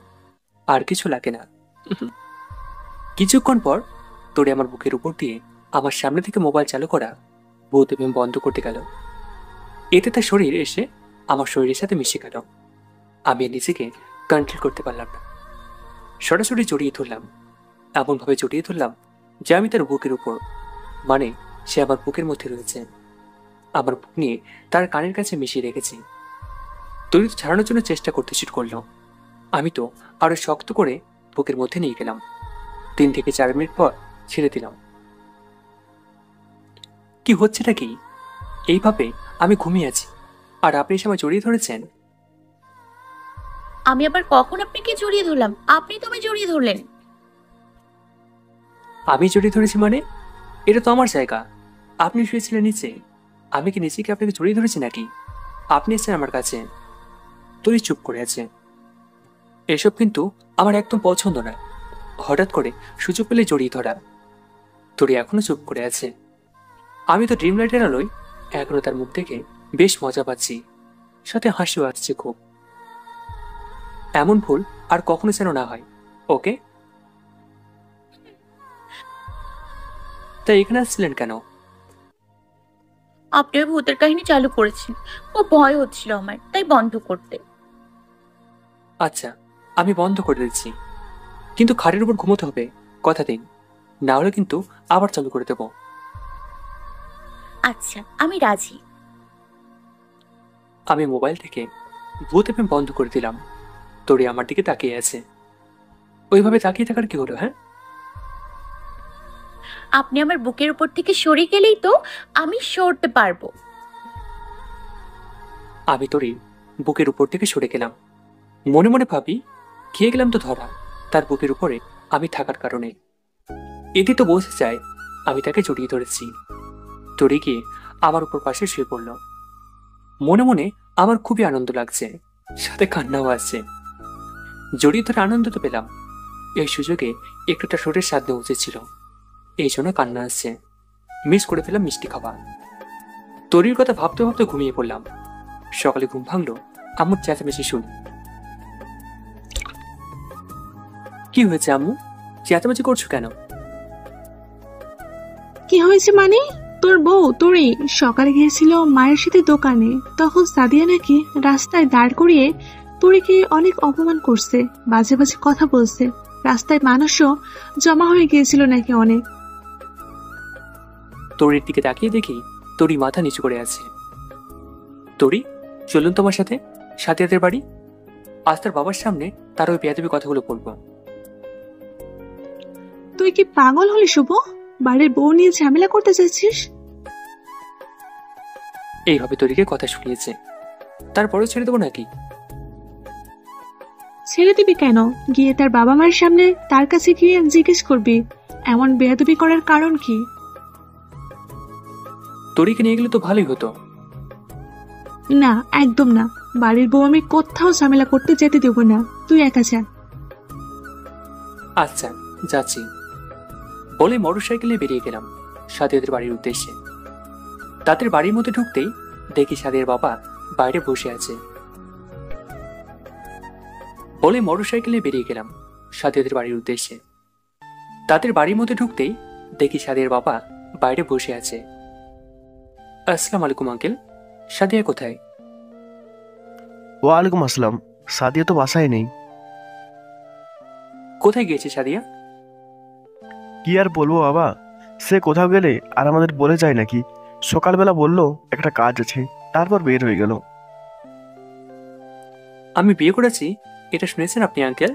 আর কিছু লাগে না। কিছুক্ষণ পর তোরে আমার বুকের উপর দিয়ে আমার সামনে থেকে মোবাইল চালু করা ভূত এফএম বন্ধ করতে গেল। এতে তার শরীর এসে আমার শরীরের সাথে মিশে গেল। আমি নিজেকে কন্ট্রোল করতে পারলাম না, সরাসরি জড়িয়ে ধরলাম। এমনভাবে জড়িয়ে ধরলাম যে আমি তার বুকের উপর, মানে সে আমার বুকের মধ্যে রয়েছে। আমার বুক নিয়ে তার কানের কাছে মিশিয়ে রেখেছি। তরি ছাড়ানোর জন্য চেষ্টা করতে শুরু করলো। আমি তো আরো শক্ত করে বুকের মধ্যে নিয়ে গেলাম। 3 থেকে 4 মিনিট পর ছেড়ে দিলাম। কি হচ্ছেটা কি? এইভাবে আমি ঘুমিয়ে আছি আর আপনি এসে আমায় জড়িয়ে ধরেছেন। আমি আবার কখন আপনাকে জড়িয়ে ধরলাম? আপনি তো আমায় জড়িয়ে ধরলেন। আমি জড়িয়ে ধরেছি মানে? এটা তো আমার জায়গা। আপনি শুয়েছিলেন নিচে, আমি কি নিচে কি আপনাকে জড়িয়ে ধরেছি নাকি? আপনি এসেছেন আমার কাছে। তরি চুপ করে আছে। এসব কিন্তু আমার একদম পছন্দ নয়। হঠাৎ করে সুযোগ পেলে জড়িয়ে ধরা। তোরি এখনো চুপ করে আছে। আমি তো ড্রিম লাইটের আলোয় এখনো তার মুখ দেখে বেশ মজা পাচ্ছি, সাথে হাসিও আসছে খুব। এমন ভুল আর কখনো যেন না হয়, ওকে? তাই এখানে আসছিলেন কেন? আপনি ওই ভূতের কাহিনী চালু করেছেন, ও ভয় হচ্ছিল আমার, তাই বন্ধ করতে। আচ্ছা, আমি বন্ধ করে দিচ্ছি, কিন্তু খাটের উপর ঘুমোতে হবে, কথা দিন। না হলে কিন্তু আবার চালু করে দেব। আচ্ছা, আমি রাজি। আমি মোবাইল থেকে ভূত এফএম বন্ধ করে দিলাম। তোরে আমার দিকে তাকিয়ে আছে। ওইভাবে তাকিয়ে থাকার কি হলো? হ্যাঁ, আপনি আমার বুকের উপর থেকে সরে গেলেই তো আমি সরতে পারবো। আমি তোরে বুকের উপর থেকে সরে গেলাম। মনে মনে ভাবি, খেয়ে গেলাম তো ধরা তার বুকের উপরে আমি থাকার কারণে। এতে তো বোঝা যায় আমি তাকে জড়িয়ে ধরেছি। তোরে গিয়ে আমার উপর পাশে শুয়ে পড়ল। মনে মনে আমার খুবই আনন্দ লাগছে, সাথে কান্নাও আসছে। জড়িয়ে ধরে আনন্দ তো পেলাম, এই সুযোগে একটুটা শরীরের স্বাদ নেওয়া উচিত ছিল, এই জন্য কান্না আসছে। মিস করে ফেলাম মিষ্টি খাওয়া। তরির কথা ভাবতে ভাবতে ঘুমিয়ে পড়লাম। সকালে ঘুম ভাঙলো আম্মুর চেঁচামেচি শুনি। কি হয়েছে আম্মু, চেঁচামেচি করছো কেন? কি হয়েছে মানে? তোর বউ তোরই সকালে গিয়েছিল মায়ের সাথে দোকানে, তখন সাদিয়া নাকি রাস্তায় দাঁড় করিয়ে তোরিকে অনেক অপমান করছে, বাজে বাজে কথা বলছে। রাস্তায় মানুষও জমা হয়ে গিয়েছিল নাকি অনেক। তরির দিকে তাকিয়ে দেখি তরি মাথা নিচু করে আছে। তরি, চলুন তোমার সাথে সাদিয়াদের বাড়ি। আজ তার বাবার সামনে তার ওই বেয়াদবি কথাগুলো বলবো। তুই কি পাগল হলি শুভ? বাড়ির বউ নিয়ে ঝামেলা করতে চাইছিস? এইভাবে তরিকে কথা শুনিয়েছে, তারপরেও ছেড়ে দেবো নাকি? ছেড়ে দিবি কেন? গিয়ে তার বাবা মায়ের সামনে তার কাছে গিয়ে জিজ্ঞেস করবি এমন বেয়াদবি করার কারণ কি। তরিকে নিয়ে গেলে তো ভালোই হতো। না, একদম না। বাড়ির বউ আমি কোথাও ঝামেলা করতে যেতে দেবো না, তুই একা যা। আচ্ছা, যাচ্ছি বলে মোটরসাইকেল নিয়ে বেরিয়ে গেলাম সাদিয়াদের বাড়ির উদ্দেশ্যে। তাদের বাড়ির মধ্যে ঢুকতেই দেখি সাদিয়ার বাবা বাইরে বসে আছে। বলে মোটরসাইকেল নিয়ে বেরিয়ে গেলাম সাদিয়াদের বাড়ির উদ্দেশ্যে। তাদের বাড়ির মধ্যে ঢুকতেই দেখি সাদিয়ার বাবা বাইরে বসে আছে। আসসালামু আলাইকুম আঙ্কেল, সাদিয়া কোথায়? ওয়ালাইকুম আসসালাম। সাদিয়া তো বাসায় নেই। কোথায় গিয়েছে সাদিয়া? কি আর বলবো বাবা, সে কোথাও গেলে আর আমাদের বলে যায় নাকি? সকালবেলা বললো একটা কাজ আছে, তারপর বের হয়ে গেল। আমি বিয়ে করেছি, এটা শুনেছেন আপনি আঙ্কেল?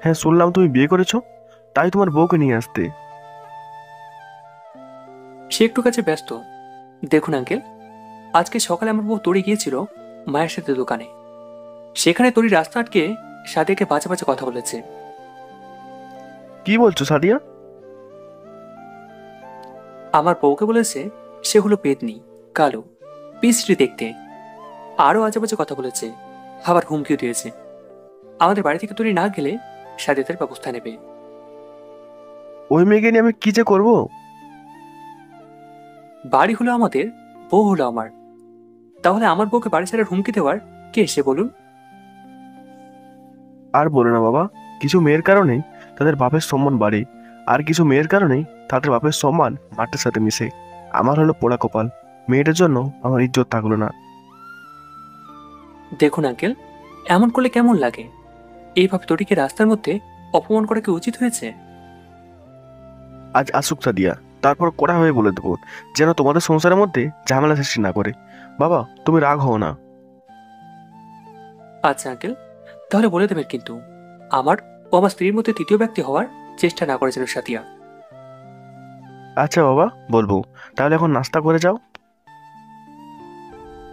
হ্যাঁ শুনলাম তুমি বিয়ে করেছো, তাই তোমার বউকে নিয়ে আসতে। সে একটু কাছে ব্যস্ত। দেখুন আঙ্কেল, আজকে সকালে আমার বউ তরি গিয়েছিল মায়ের সাথে দোকানে। সেখানে তরি রাস্তা আটকে সাদিয়াকে বাজে বাজে কথা বলেছে। কি বলছো সাদিয়া? আমার বউকে বলেছে সে হলো পেতনি, কালো, পিছড়ি দেখতে। আরো আজে বাজে কথা বলেছে, আবার হুমকিও দিয়েছে আমাদের বাড়ি থেকে তরি না গেলে সাদিয়াদের ব্যবস্থা নেবে। ওই মেয়েকে নিয়ে আমি কি যে করবো? বাড়ি হলো আমাদের, বউ হলো আমার। তাহলে আমার বউকে বাড়ি ছেড়ে হুমকি দেওয়ার কে এসে বলুন? আর বলো না বাবা, কিছু মেয়ের কারণেই তাদের বাপের সম্মান বাড়ে, আর কিছু মেয়ের কারণেই তাদের বাপের সম্মান মাটির সাথে মিশে। আমার হলো পোড়া কপাল, মেয়েটার জন্য আমার ইজ্জত থাকলো না। দেখুন আঙ্কেল, এমন করলে কেমন লাগে? এইভাবে তরিকে রাস্তার মধ্যে অপমান করা কি উচিত হয়েছে? আজ আসুক সাদিয়া, তারপর কড়া হয়ে বলে দেবো যেন তোমাদের সংসারের মধ্যে ঝামেলা সৃষ্টি না করে। বাবা তুমি রাগ হও না। আচ্ছা আঙ্কেল, তাহলে বলে দেবেন কিন্তু আমার ও আমার স্ত্রীর মধ্যে তৃতীয় ব্যক্তি হওয়ার চেষ্টা না করে যেন সাদিয়া। আচ্ছা বাবা বলবো, তাহলে এখন নাস্তা করে যাও।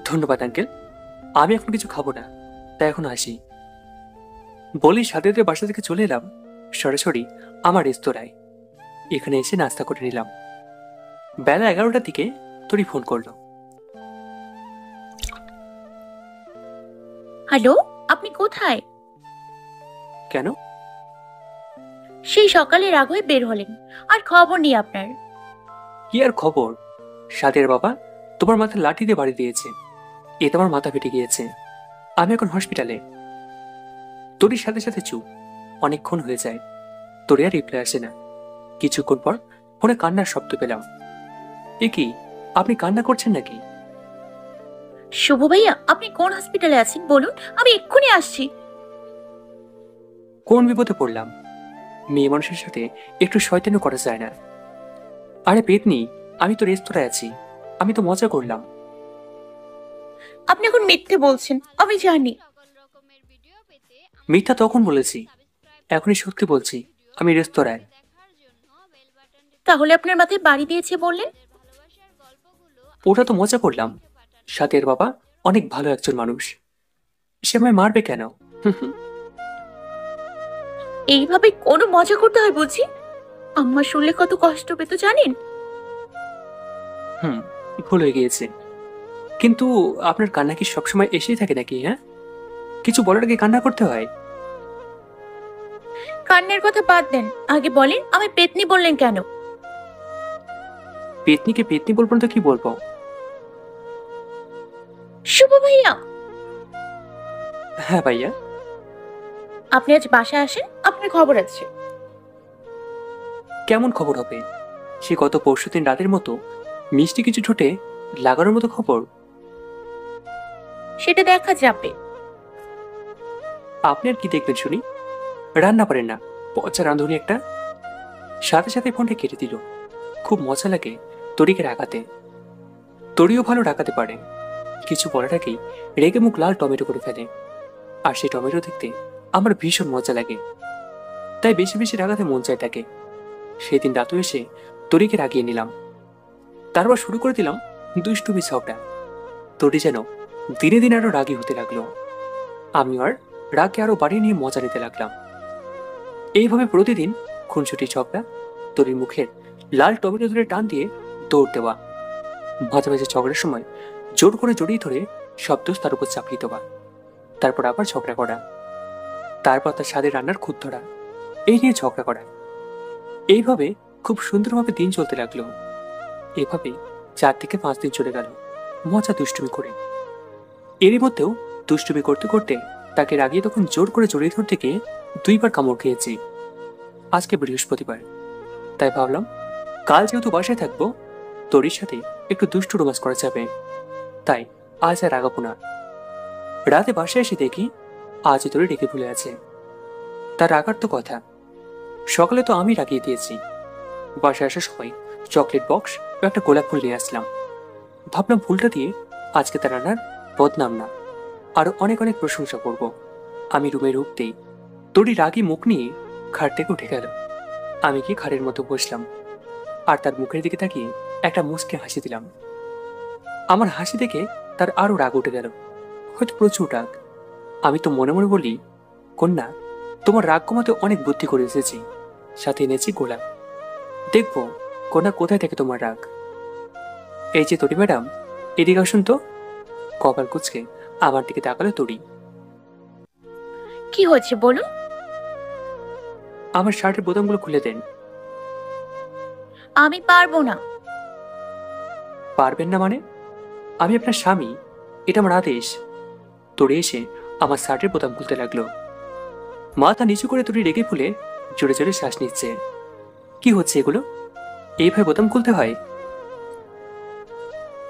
ধন্যবাদ আঙ্কেল, আমি এখন কিছু খাবো না, তাই এখন আসি। বলি সাদিয়াদের বাসা থেকে চলে এলাম সরাসরি আমার রেস্তোরাঁয়। এখানে এসে নাস্তা করে নিলাম। বেলা 11টার দিকে তরি ফোন করলো। হ্যালো, আপনি কোথায়? কেন? সেই সকালে রাগ হয়ে বের হলেন, আর খবর নেই আপনার। কি আর খবর? সাদের বাবা তোমার মাথায় লাঠি দিয়ে বাড়ি দিয়েছে, এতে আমার মাথা ফেটে গিয়েছে। আমি এখন হসপিটালে। তোরির সাথে সাথে চুপ। অনেকক্ষণ হয়ে যায়, তোরে আর রিপ্লাই আসে না। কিছুক্ষণ পর ফোনে কান্নার শব্দ পেলাম। এ কি, আপনি কান্না করছেন নাকি? শুভ ভাইয়া, আপনি কোন হসপিটালে আছেন বলুন, আমি এক্ষুনি আসছি। কোন বিপদে পড়লাম? মেয়ে মানুষের সাথে একটু শয়তানিও করা যায় না। আরে পেতনি, আমি তো রেস্তোরাঁয় আছি, আমি তো মজা করলাম। আপনি এখন মিথ্যে বলছেন, আমি জানি। মিথ্যা তখন বলেছি, এখনই সত্যি বলছি, আমি রেস্তোরাঁয়। তাহলে আপনার মাথায় বাড়ি দিয়েছে বললেন? ওটা তো মজা করলাম। সাথের বাবা অনেক ভালো একজন মানুষ, সে আমায় মারবে কেন? এইভাবে কোনো মজা করতে হয় বুঝি? আম্মা শুনলে কত কষ্ট পেত জানেন? হুম, ভুল হয়ে গিয়েছে। কিন্তু আপনার কান্না কি সবসময় এসেই থাকে নাকি? হ্যাঁ, কিছু বলার আগে কান্না করতে হয়? কান্নার কথা বাদ দেন, আগে বলেন আমি পেতনি বললেন কেন? পেতনিকে পেতনি বলবো না তো কি বলবো? শুভ ভাইয়া, হ্যাঁ ভাইয়া। আপনি আজ বাসায় আসেন, আপনার খবর আছে। কেমন খবর হবে? সে গত পরশুদিন রাতের মতো মিষ্টি কিছু ঠোঁটে লাগানোর মতো খবর? সেটা দেখা যাবে। আপনি আর কি দেখবেন শুনি? রান্না পারেন না, পচা রাঁধুনি একটা। সাথে সাথে ফোনটা কেটে দিল। খুব মজা লাগে তরিকে রাগাতে। তরিও ভালো রাগাতে পারে। কিছু বলার আগেই রেগে মুখ লাল টমেটো করে ফেলে, আর সেই টমেটো দেখতে আমার ভীষণ মজা লাগে। তাই বেশি বেশি রাগাতে মন চায় তাকে। সেদিন রাতে এসে তরিকে রাগিয়ে নিলাম। তারপর শুরু করে দিলাম দুষ্টুমি ঝগড়া। তরি যেন দিনে দিনে আরো রাগী হতে লাগলো। আমি আর রাগকে আরো বাড়িয়ে নিয়ে মজা নিতে লাগলাম। এইভাবে প্রতিদিন খুনসুটি ঝগড়া, তরির মুখের লাল টমেটো ধরে টান দিয়ে দৌড় দেওয়া, মাঝে মাঝে ঝগড়ার সময় জোর করে জড়িয়ে ধরে সব দোষ তার উপর চাপিয়ে দেওয়া, তারপর আবার ঝগড়া করা, তারপর তার স্বাদের রান্নার খুঁত ধরা, এই নিয়ে ঝগড়া করা। এইভাবে খুব সুন্দরভাবে দিন চলতে লাগলো। এভাবেই 4 থেকে 5 দিন চলে গেল মজা দুষ্টুমি করে। এরই মধ্যেও দুষ্টুমি করতে করতে তাকে রাগিয়ে তখন জোর করে জড়িয়ে ধরতে গিয়ে 2 বার কামড় খেয়েছি। আজকে বৃহস্পতিবার, তাই ভাবলাম কাল যেহেতু বাসায় থাকবো, তোরির সাথে একটু দুষ্টু রোমান্স করা যাবে। তাই আজ আর রাগাবো না। রাতে বাসায় এসে দেখি আজ তোরে ডেকে ভুলে আছে। তার রাগার তো কথা, সকালে তো আমি রাগিয়ে দিয়েছি। বাসায় আসার সময় চকলেট বক্স ও একটা গোলাপ ফুল নিয়ে আসলাম। ভাবলাম ফুলটা দিয়ে আজকে তার রান্নার বদনাম না, আরো অনেক অনেক প্রশংসা করব। আমি রুমে ঢুকতেই তোরই রাগী মুখ নিয়ে খাট থেকে উঠে গেল। আমি কি খাটের মতো বসলাম আর তার মুখের দিকে তাকিয়ে একটা মুচকে হাসি দিলাম। আমার হাসি দেখে তার আরো রাগ উঠে গেল, হয়তো প্রচুর রাগ। আমি তো মনে মনে বলি, কন্যা, তোমার রাগ কমাতে অনেক বুদ্ধি করে এসেছি, সাথে এনেছি গোলাপ। দেখবো কন্যা কোথায় থেকে তোমার রাগ। এই যে তরি ম্যাডাম, এদিকে আসুন তো। কপাল কুচকে আমার দিকে তাকালো তরি। কি হয়েছে বলুন? আমার শার্টের বোতামগুলো খুলে দেন। আমি পারবো না। পারবেন না মানে? আমি আপনার স্বামী, এটা আমার আদেশ। তরি এসে আমার শার্টের বোতাম খুলতে লাগলো। মাথা নিচু করে তরি রেগে ফুলে জোরে জোরে শ্বাস নিচ্ছে। কি হচ্ছে এগুলো? এইভাবে বোতাম খুলতে হয়?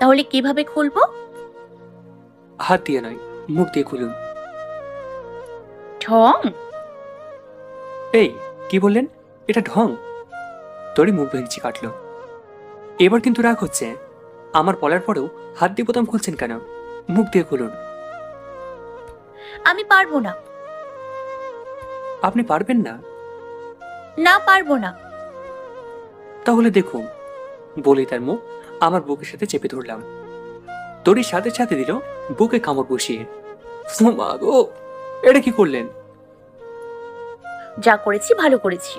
তাহলে কিভাবে খুলবো? হাত দিয়ে নয়, মুখ দিয়ে খুলুন। ঠং? এই কি বললেন? এটা ঢং? তরি মুখ ভেঙচি কাটলো। এবার কিন্তু রাগ হচ্ছে। আমার বলার পরেও হাত দিয়ে বোতাম খুলছেন কেন? মুখ দিয়ে খুলুন। আমি পারবো না। আপনি পারবেন না? না, পারবো না। তাহলে দেখুন, বলেই তার মুখ আমার বুকের সাথে চেপে ধরলাম। তরি সাথে সাথে দিল বুকে কামড় বসিয়ে। ও মা গো, এটা কি করলেন? যা করেছি ভালো করেছি।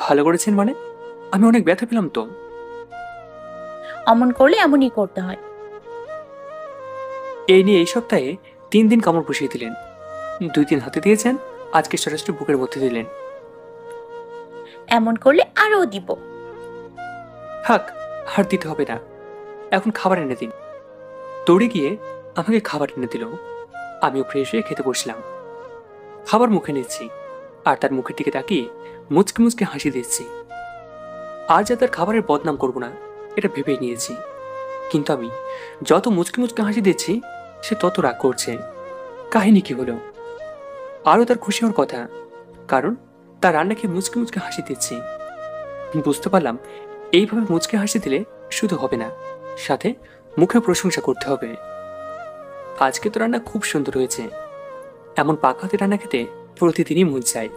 ভালো করেছেন মানে? আমি অনেক ব্যথা পেলাম তো। অমন করলে এমনই করতে হয়। এই নিয়ে এই সপ্তাহে 3 দিন কামড় বসিয়ে দিলেন। 2 দিন হাতে দিয়েছেন, আজকে সরাসরি বুকের মধ্যে দিলেন। এমন করলে আরও দিব। থাক, আর দিতে হবে না, এখন খাবার এনে দিন। দৌড়ে গিয়ে আমাকে খাবার এনে দিল। আমিও ফ্রেশ হয়ে খেতে বসলাম। খাবার মুখে নিচ্ছি আর তার মুখের দিকে তাকিয়ে মুচকে মুচকে হাসি দিচ্ছি। আর যা তার খাবারের বদনাম করব না এটা ভেবেই নিয়েছি, কিন্তু আমি যত মুচকে মুচকে হাসি দিচ্ছি সে তত রাগ করছে। কাহিনী কি হলো? আরও তার খুশি হওয়ার কথা, কারণ তার রান্না খেয়ে মুচকে মুচকে হাসি দিচ্ছি। বুঝতে পারলাম এইভাবে মুচকে হাসি দিলে শুধু হবে না, সাথে মুখে প্রশংসা করতে হবে। আজকে তো রান্না খুব সুন্দর হয়েছে, এমন পাকা হাতে রান্না খেতে প্রতিদিনই মন চায়।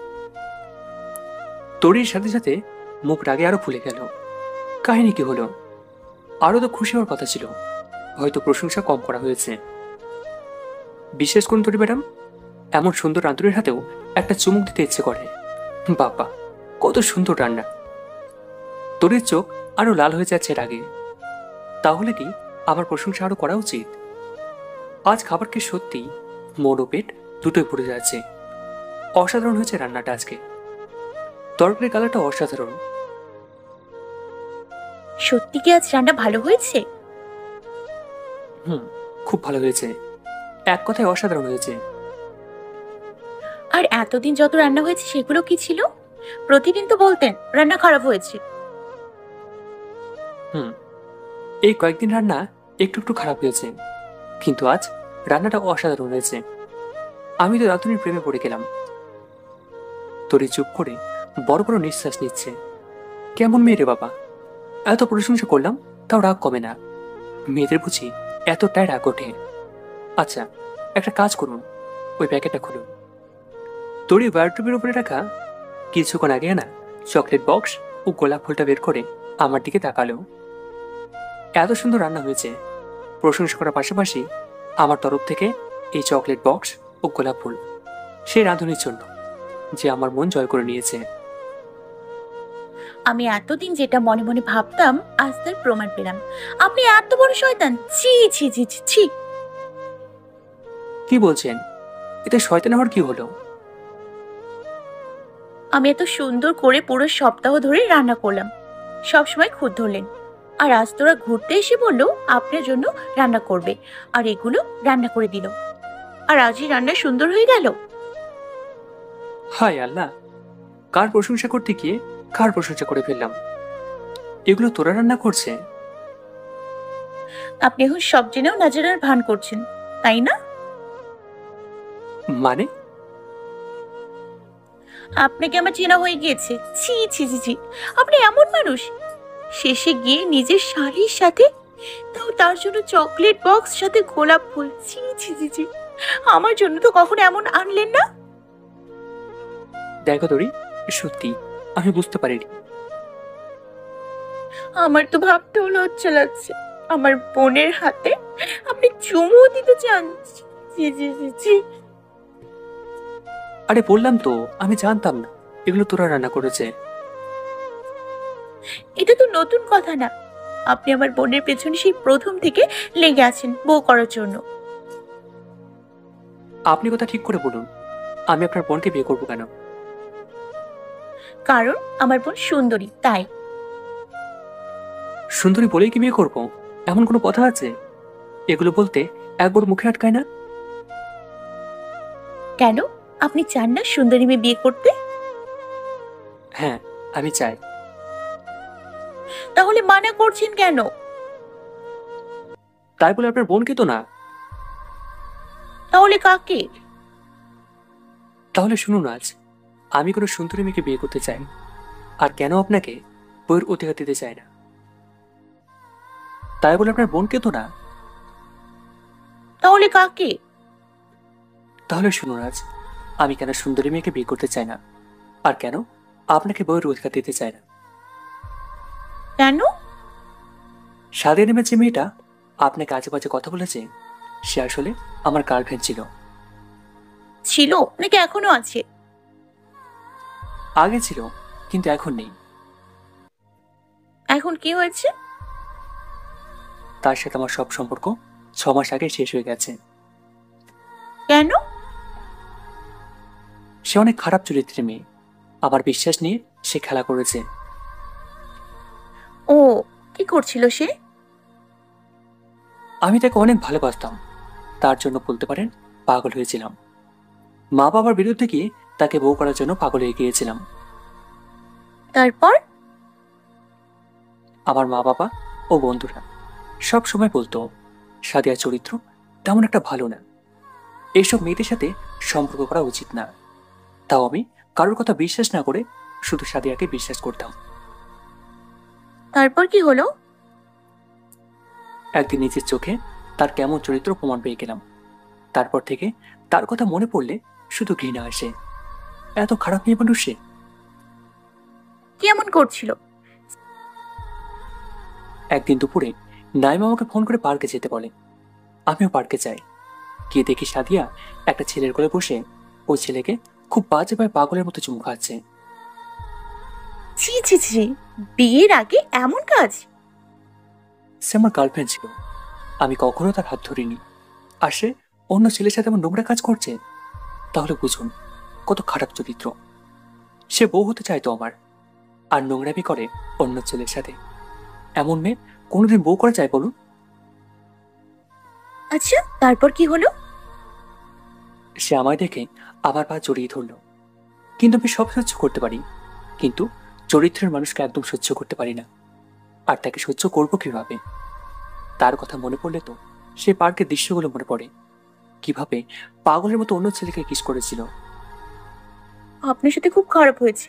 তরির সাথে সাথে মুখ রাগে আরো ফুলে গেল। কাহিনী কি হলো? আরো তো খুশি হওয়ার কথা ছিল, হয়তো প্রশংসা কম করা হয়েছে। বিশেষ করুন তরি ম্যাডাম, এমন সুন্দর রাঁধুনির হাতেও একটা চুমুক দিতে ইচ্ছে করে। বাবা, কত সুন্দর রান্না! তরির চোখ আরো লাল হয়ে যাচ্ছে রাগে। তাহলে কি আমার প্রশংসা আরো করা উচিত? আজ খাবার খেয়ে সত্যি মন ও পেট দুটোই পড়ে যাচ্ছে। অসাধারণ হয়েছে রান্নাটা আজকে। তরকারির কালারটা অসাধারণ। সত্যি কি আজ রান্না ভালো হয়েছে? খুব ভালো হয়েছে, এক কথায় অসাধারণ হয়েছে। আর এতদিন যত রান্না হয়েছে সেগুলো কি ছিল? প্রতিদিন তো বলতেন রান্না খারাপ হয়েছে। এই কয়েকদিন রান্না একটু একটু খারাপ হয়েছে, কিন্তু আজ রান্নাটা অসাধারণ হয়েছে। আমি তো রাঁধুনির প্রেমে পড়ে গেলাম। তরি চুপ করে বড় বড় নিঃশ্বাস নিচ্ছে। কেমন মেয়ে রে বাবা, এত প্রশংসা করলাম তাও রাগ কমে না। মেয়েদের বুঝি এতটাই রাগ ওঠে। আচ্ছা, একটা কাজ করুন, ওই প্যাকেটটা খুলুন। তরি ওয়ার্ড্রোবের উপরে রাখা কিছুক্ষণ আগে না চকলেট বক্স ও গোলাপ ফুলটা বের করে আমার দিকে তাকালো। এত সুন্দর রান্না হয়েছে, প্রশংসা করার পাশাপাশি আমার তরফ থেকে এই চকলেট বক্স ও গোলাপ ফুল সেই রাঁধুনির জন্য, যে আমার মন জয় করে নিয়েছে। আমি এতদিন যেটা মনে মনে ভাবতাম আজ তার প্রমাণ পেলাম। আপনি এত বড় শয়তান! ছি ছি ছি ছি ছি! কি বলছেন? এতে শয়তান হওয়ার কি হলো? আমি এত সুন্দর করে পুরো সপ্তাহ ধরে রান্না করলাম, সবসময় খুঁত ধরলেন, আর আজ তোরা ঘুরতে এসে বললো আপনার জন্য রান্না করবে, আর এগুলো রান্না করে দিল, আর আজই রান্না সুন্দর হয়ে গেল। হায় আল্লাহ, কার প্রশংসা করতে গিয়ে কার প্রশংসা করে ফেললাম। এগুলো তোরা রান্না করছে? আপনি এখন সব জেনেও না জানার ভান করছেন, তাই না? মানে? আপনাকে আমার চেনা হয়ে গিয়েছে। ছি ছি ছি ছি! আপনি এমন মানুষ, শেষে গিয়ে নিজের শাড়ির সাথে, তাও তার জন্য চকলেট বক্স সাথে গোলাপ ফুল! ছি ছি ছি ছি! আমার জন্য তো কখনো এমন আনলেন না। দেখো তরি, সত্যি আমি বুঝতে পারিনি। আমার তো ভাবতেও লজ্জা লাগছে, আমার বোনের হাতে আপনি চুমু দিতে চান! ছি ছি ছি ছি! আরে বললাম তো, আমি জানতাম না এগুলো তোরা রান্না করেছে। এটা তো নতুন কথা না। আপনি আমার বোনের পেছনে সেই প্রথম থেকে লেগে আছেন বউ করার জন্য। আপনি কথা ঠিক করে বলুন, আমি আপনার বোনকে বিয়ে করবো কেন? কারণ আমার বোন সুন্দরী, তাই। সুন্দরী বলেই কি বিয়ে করবো? এমন কোনো কথা আছে? এগুলো বলতে একবার মুখে আটকায় না? কেন, আপনি চান না সুন্দরী মেয়ে বিয়ে করতে? হ্যাঁ, আমি চাই। তাহলে মানা করছেন কেন? তাই বলে আপনার বোনকে তো না। তাহলে কাকে? তাহলে শুনুন, আজ আমি কোনো সুন্দরী মেয়েকে বিয়ে করতে চাই, আর কেন আপনাকে বইয়ের অধিকার দিতে চাই না। তাই বলে আপনার বোনকে তো না। তাহলে কাকে? তাহলে শুনুন, আজ আমি কেন সুন্দরী মেয়েকে বিয়ে করতে চাই না, আর কেন আপনাকে বইয়ের অধিকার দিতে চাই না। কেন? সাদে নেমে যে মেয়েটা আপনাকে আজে বাজে কথা বলেছে, সে আসলে আমার গার্লফ্রেন্ড ছিল। ছিল নাকি এখনো আছে? আগে ছিল, কিন্তু এখন নেই। এখন কি হয়েছে? তার সাথে আমার সব সম্পর্ক 6 মাস আগে শেষ হয়ে গেছে। কেন? সে অনেক খারাপ চরিত্রের মেয়ে। আমার বিশ্বাস নিয়ে সে খেলা করেছে। ও কি করছিল সে? আমি তাকে অনেক ভালোবাসতাম, তার জন্য বলতে পারেন পাগল হয়েছিলাম। মা বাবার বিরুদ্ধে গিয়ে তাকে বউ করার জন্য পাগল হয়ে গিয়েছিলাম। তারপর? আমার মা বাবা ও বন্ধুরা সব সময় বলতো সাদিয়ার চরিত্র তেমন একটা ভালো না, এইসব মেয়েদের সাথে সম্পর্ক করা উচিত না। তাও আমি কারোর কথা বিশ্বাস না করে শুধু সাদিয়াকে বিশ্বাস করতাম। তারপর কি হলো? একদিন নিজের চোখে তার কেমন চরিত্র প্রমাণ পেয়ে গেলাম। তারপর থেকে তার কথা মনে পড়লে শুধু ঘৃণা আসে। এত খারাপ মেয়ে মানুষ সে। কি এমন করছিল? একদিন দুপুরে নাইমা আমাকে ফোন করে পার্কে যেতে বলে। আমিও পার্কে যাই। গিয়ে দেখি সাদিয়া একটা ছেলের কোলে বসে ওই ছেলেকে খুব বাজেভাবে পাগলের মতো চুমু খাচ্ছে। ছি ছি ছি, বিয়ের আগে এমন কাজ? সে আমার গার্লফ্রেন্ড ছিল, আমি কখনো তার হাত ধরিনি। আর সে অন্য ছেলের সাথে এমন নোংরা কাজ করছে, তাহলে বুঝুন কত খারাপ চরিত্র। সে বউ হতে চাইতো আমার, আর নোংরামি করে অন্য ছেলের সাথে। এমন মেয়ে কোনোদিন বউ করা যায় বলুন? আচ্ছা তারপর কি হলো? সে আমায় দেখে আমার পা জড়িয়ে ধরলো। কিন্তু আমি সব সহ্য করতে পারি, কিন্তু চরিত্রের মানুষকে একদম সহ্য করতে পারি না। আর তাকে সহ্য করবো কিভাবে? তার কথা মনে পড়লে তো সে পার্কের দৃশ্যগুলো মনে পড়ে, কিভাবে পাগলের মতো অন্য ছেলেকে কিস করেছিল। আপনার সাথে খুব খারাপ হয়েছে।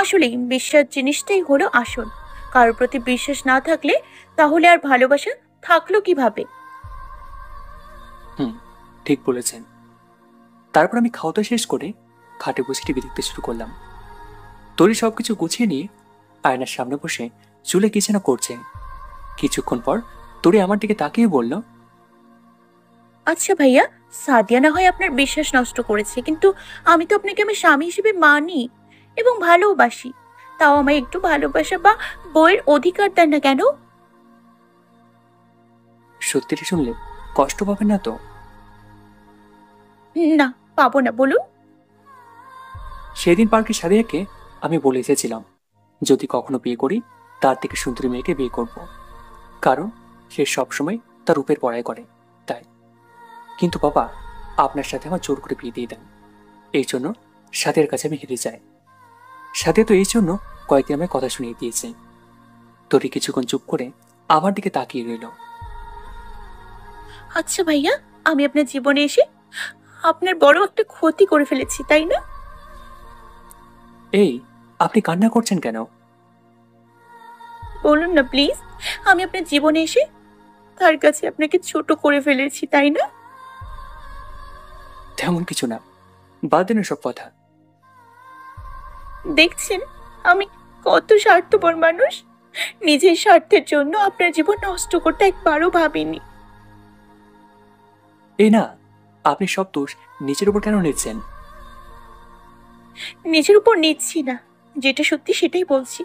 আসলেই বিশ্বাস জিনিসটাই হলো আসল। কারোর প্রতি বিশ্বাস না থাকলে তাহলে আর ভালোবাসা থাকলো কিভাবে? ঠিক বলেছেন। তারপর আমি খাওয়া শেষ করে খাটে বসে টিভি দেখতে শুরু করলাম। তরি সবকিছু গুছিয়ে নিয়ে আয়নার সামনে বসে চুলে কিছু না করছে। কিছুক্ষণ পর তরি আমার দিকে তাকিয়ে বলল, আচ্ছা ভাইয়া, সাদিয়া না হয় আপনার বিশ্বাস নষ্ট করেছে, কিন্তু আমি তো আপনাকে আমার স্বামী হিসেবে মানি এবং ভালোবাসি। তাও আমায় একটু ভালোবাসা বা বইয়ের অধিকার দেন না কেন? সত্যিটা শুনলে কষ্ট পাবেন না তো? না, পাবো না, বলুন। সেদিন পার্কে সাদিয়াকে আমি বলে এসেছিলাম যদি কখনো বিয়ে করি তার থেকে সুন্দরী মেয়েকে বিয়ে করব, কারণ সে সবসময় তার রূপের পড়াই করে, তাই। কিন্তু বাবা আপনার সাথে আমার জোর করে বিয়ে দিয়ে দেন। এই জন্য সাদিয়ার কাছে আমি হেরে যাই। সাদিয়া তো এই জন্য কয়েকদিন আমায় কথা শুনিয়ে দিয়েছে। তরি কিছুক্ষণ চুপ করে আমার দিকে তাকিয়ে রইল। আচ্ছা ভাইয়া, আমি আপনার জীবনে এসে আপনার বড় একটা ক্ষতি করে ফেলেছি, তাই না? এই, আপনি কান্না করছেন কেন? বলুন না প্লিজ, আমি আপনার জীবনে এসে তার কাছে আপনাকে ছোট করে ফেলেছি, তাই না? তেমন কিছু না, বাদ দেন সব কথা। দেখছেন আমি কত স্বার্থপর মানুষ। নিজের স্বার্থের জন্য আপনার জীবন নষ্ট করতে একবারও ভাবিনি। এই না, আপনি সব দোষ নিজের উপর কেন নিচ্ছেন? নিজের উপর নিচ্ছি না, যেটা সত্যি সেটাই বলছি।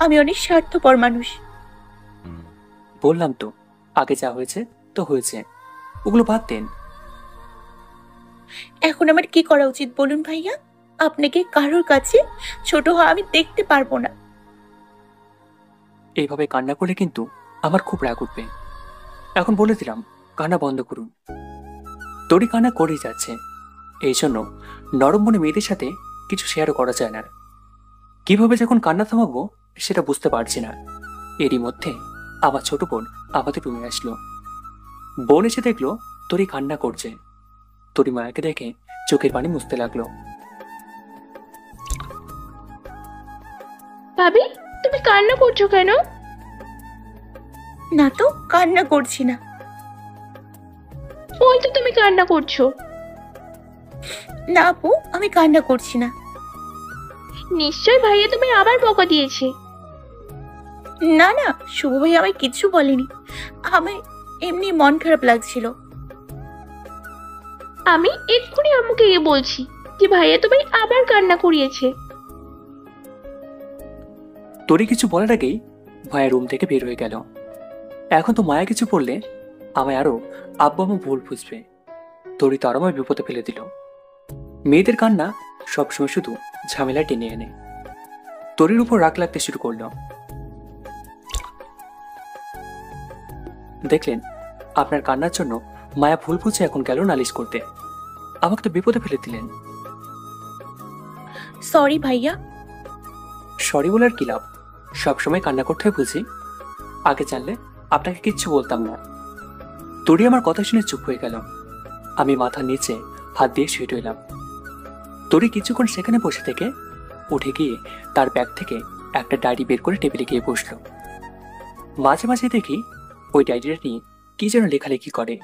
আমি অনেক স্বার্থপর মানুষ। বললাম তো, আগে যা হয়েছে তো হয়েছে, ওগুলো বাদ দেন। এখন আমার কি করা উচিত বলুন ভাইয়া? আপনাকে কারোর কাছে ছোট হওয়া আমি দেখতে পারবো না। এইভাবে কান্না করলে কিন্তু আমার খুব রাগ উঠবে। এখন বলে দিলাম, কান্না বন্ধ করুন। তরি কান্না করেই যাচ্ছে, এই জন্য নরম মনে মেয়েদের সাথে কিছু শেয়ারও করা যায় না। কিভাবে যখন কান্না থামাবো সেটা বুঝতে পারছি না। এরই মধ্যে আমার ছোট বোন আমাদের রুমে আসলো। বোন এসে দেখলো তরি কান্না করছে। তরি মায়াকে দেখে চোখের পানি মুছতে লাগলো। ভাবি, তুমি কান্না করছো কেন? না তো, কান্না করছি না। ওই তো তুমি কান্না করছো। না আপু, আমি কান্না করছি না। নিশ্চয় ভাইয়া তুমি আবার বকা দিয়েছে। না না, শুভ ভাই আমায় কিচ্ছু বলেনি। আমি এমনি মন খারাপ লাগছিল। আমি এক্ষুনি আম্মুকে গিয়ে বলছি যে ভাইয়া তোমায় আবার কান্না করিয়েছে। তরি কিছু বলার আগেই মায়া রুম থেকে বের হয়ে গেল। এখন তো মায়া কিছু বললে আমায় আরো আব্বু আম্মু ভুল বুঝবে। তরি তো আরো আমায় বিপদে ফেলে দিল। মেয়েদের কান্না সবসময় শুধু ঝামেলা টেনে এনে। তরির উপর রাগ লাগতে শুরু করলো। দেখলেন আপনার কান্নার জন্য মায়া ভুল বুঝে এখন গেল নালিশ করতে। আমাকে তো বিপদে ফেলে দিলেন। সরি ভাইয়া। সরি বলার কি লাভ? সবসময় কান্না করতে হয় বুঝি? আগে জানলে আপনাকে কিচ্ছু বলতাম না। তরি আমার কথা শুনে চুপ হয়ে গেল। আমি মাথার নিচে হাত দিয়ে শুয়ে রইলাম। তরি কিছুক্ষণ সেখানে বসে থেকে উঠে গিয়ে তার ব্যাগ থেকে একটা ডায়েরি বের করে টেবিলে গিয়ে বসলো। মাঝে মাঝে দেখি ওই ডায়েরিটা নিয়ে কি যেন লেখালেখি করে।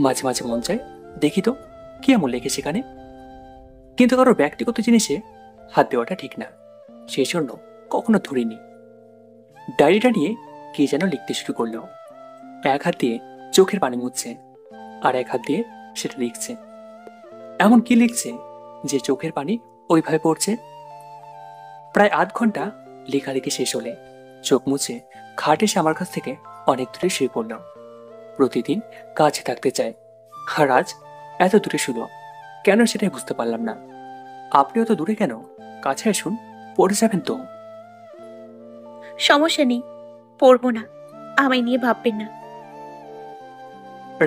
মাঝে মাঝে মন চায় দেখি তো কি এমন লেখে সেখানে, কিন্তু কারোর ব্যক্তিগত জিনিসে হাত দেওয়াটা ঠিক না, সেই জন্য কখনো ধরিনি। ডায়েরিটা নিয়ে কি যেন লিখতে শুরু করলো। এক হাত দিয়ে চোখের পানি মুছছে, আর এক হাত দিয়ে সেটা লিখছে। এমন কি লিখছে যে চোখের পানি ওইভাবে পড়ছে। প্রায় আধ ঘন্টা লেখালেখি শেষ হলে চোখ মুছে খাট এসে আমার কাছ থেকে অনেক দূরে শুয়ে পড়ল। প্রতিদিন কাছে থাকতে চায়, আর আজ এত দূরে শুলো কেন সেটাই বুঝতে পারলাম না। আপনি অত দূরে কেন? কাছে আসুন, পড়ে যাবেন তো। সমস্যা নেই, পড়বো না, আমায় নিয়ে ভাববেন না।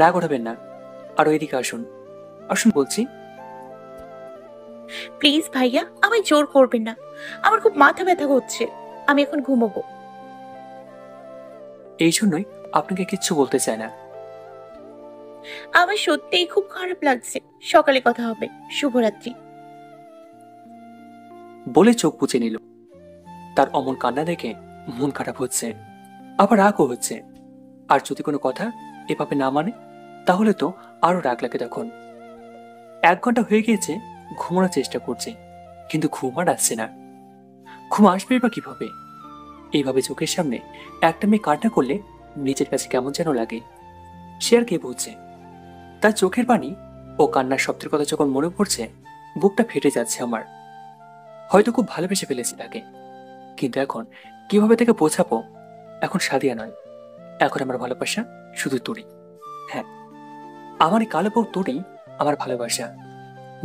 রাগ ওঠাবেন না, আর ওইদিকে আসুন, আসুন বলছি। প্লিজ ভাইয়া, আমায় জোর করবেন না, আমার খুব মাথা ব্যথা হচ্ছে, আমি এখন ঘুমোবো। এই জন্যই আপনাকে কিচ্ছু বলতে চায় না। আমার সত্যিই খুব খারাপ লাগছে, সকালে কথা হবে, শুভরাত্রি। বলে চোখ বুজে নিল। তার অমন কান্না দেখে মন খারাপ হচ্ছে, আবার রাগও হচ্ছে। আর যদি কোনো কথা এভাবে না মানে তাহলে তো আরো রাগ লাগে তখন। 1 ঘন্টা হয়ে গিয়েছে, ঘুমানোর চেষ্টা করছে, কিন্তু ঘুম আর আসছে না। ঘুম আসবে বা কিভাবে? এইভাবে চোখের সামনে একটা মেয়ে কান্না করলে নিজের কাছে কেমন যেন লাগে, সে আর কে বুঝছে। তার চোখের পানি ও কান্নার শব্দের কথা যখন মনে পড়ছে, বুকটা ফেটে যাচ্ছে আমার। হয়তো খুব ভালোবেসে ফেলেছি তাকে, কিন্তু এখন কিভাবে তাকে বোঝাবো? এখন সাদিয়া নয়, এখন আমার ভালোবাসা শুধু তরি। হ্যাঁ, আমার এই কালো বউ তরি আমার ভালোবাসা,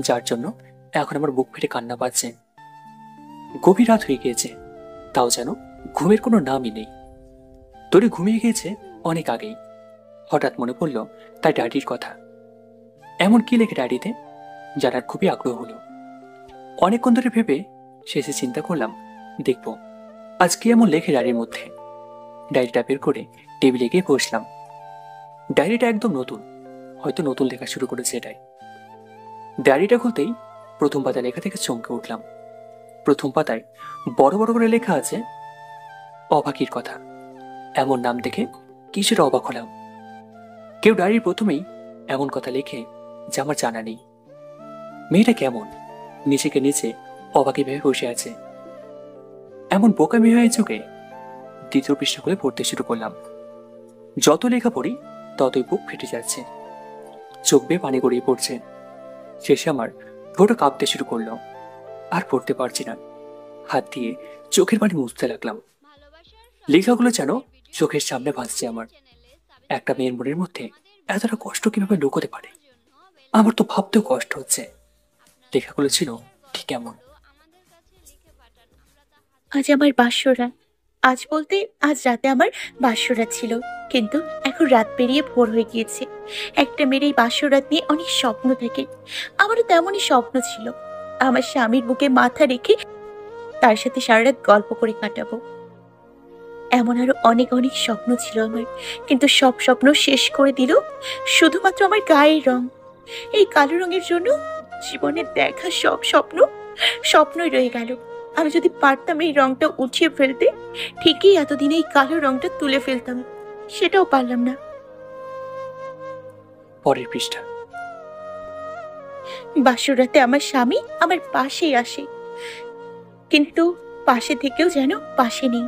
যার জন্য এখন আমার বুক ফেটে কান্না পাচ্ছে। গভীর রাত হয়ে গিয়েছে, তাও যেন ঘুমের কোনো নামই নেই। তরি ঘুমিয়ে গিয়েছে অনেক আগেই। হঠাৎ মনে পড়ল তার ডায়েরির কথা। এমন কি লেখে ডায়েরিতে জানার খুবই আগ্রহ হলো। অনেকক্ষণ ধরে ভেবে শেষে চিন্তা করলাম দেখব আজ কি এমন লেখে ডায়েরির মধ্যে। ডায়েরিটা বের করে টেবিলে গিয়ে বসলাম। ডায়েরিটা একদম নতুন, হয়তো নতুন লেখা শুরু করেছে এটাই। ডায়েরিটা খুলতেই প্রথম পাতায় লেখা থেকে চমকে উঠলাম। প্রথম পাতায় বড় বড় করে লেখা আছে অবাকির কথা। এমন নাম দেখে কিছুটা অবাক হলাম। কেউ ডায়েরির প্রথমেই এমন কথা লেখে যা আমার জানা নেই। মেয়েটা কেমন, নিজেকে নিচে অবাকি ভেবে বসে আছে। এমন বোকামি হয়ে চোখে দ্বিতীয় পৃষ্ঠা করে পড়তে শুরু করলাম। যত লেখা পড়ি ততই বুক ফেটে যাচ্ছে, চোখ বেয়ে পানি গড়িয়ে পড়ছে। শেষে আমার ঠোঁটো কাঁপতে শুরু করলো, আর পড়তে পারছি না। হাত দিয়ে চোখের পানি মুছতে লাগলাম। লেখাগুলো যেন চোখের সামনে ভাসছে আমার। একটা মেয়ের মনের মধ্যে এতটা কষ্ট কিভাবে লুকোতে পারে, আমার তো ভাবতেও কষ্ট হচ্ছে। লেখাগুলো ছিল ঠিক এমন। আজ আমার বাসরাত, আজ বলতে আজ রাতে আমার বাসরাত ছিল, কিন্তু এখন রাত পেরিয়ে ভোর হয়ে গিয়েছে। একটা মেয়ের এই বাসরাত নিয়ে অনেক স্বপ্ন থাকে, আমারও তেমনই স্বপ্ন ছিল। আমার স্বামীর বুকে মাথা রেখে তার সাথে সারা রাত গল্প করে কাটাবো, এমন আরো অনেক অনেক স্বপ্ন ছিল আমার। কিন্তু সব স্বপ্ন শেষ করে দিল শুধুমাত্র আমার গায়ের রং। এই কালো রঙের জন্য জীবনে দেখা সব স্বপ্নই রয়ে গেল। আমি যদি পারতাম এই রংটা উঠিয়ে ফেলতে, ঠিকই এতদিনে এই কালো রংটা তুলে ফেলতাম, সেটাও পারলাম না। পরের পৃষ্ঠা। বাসরাতে আমার স্বামী আমার পাশেই আসে, কিন্তু পাশে থেকেও যেন পাশে নেই।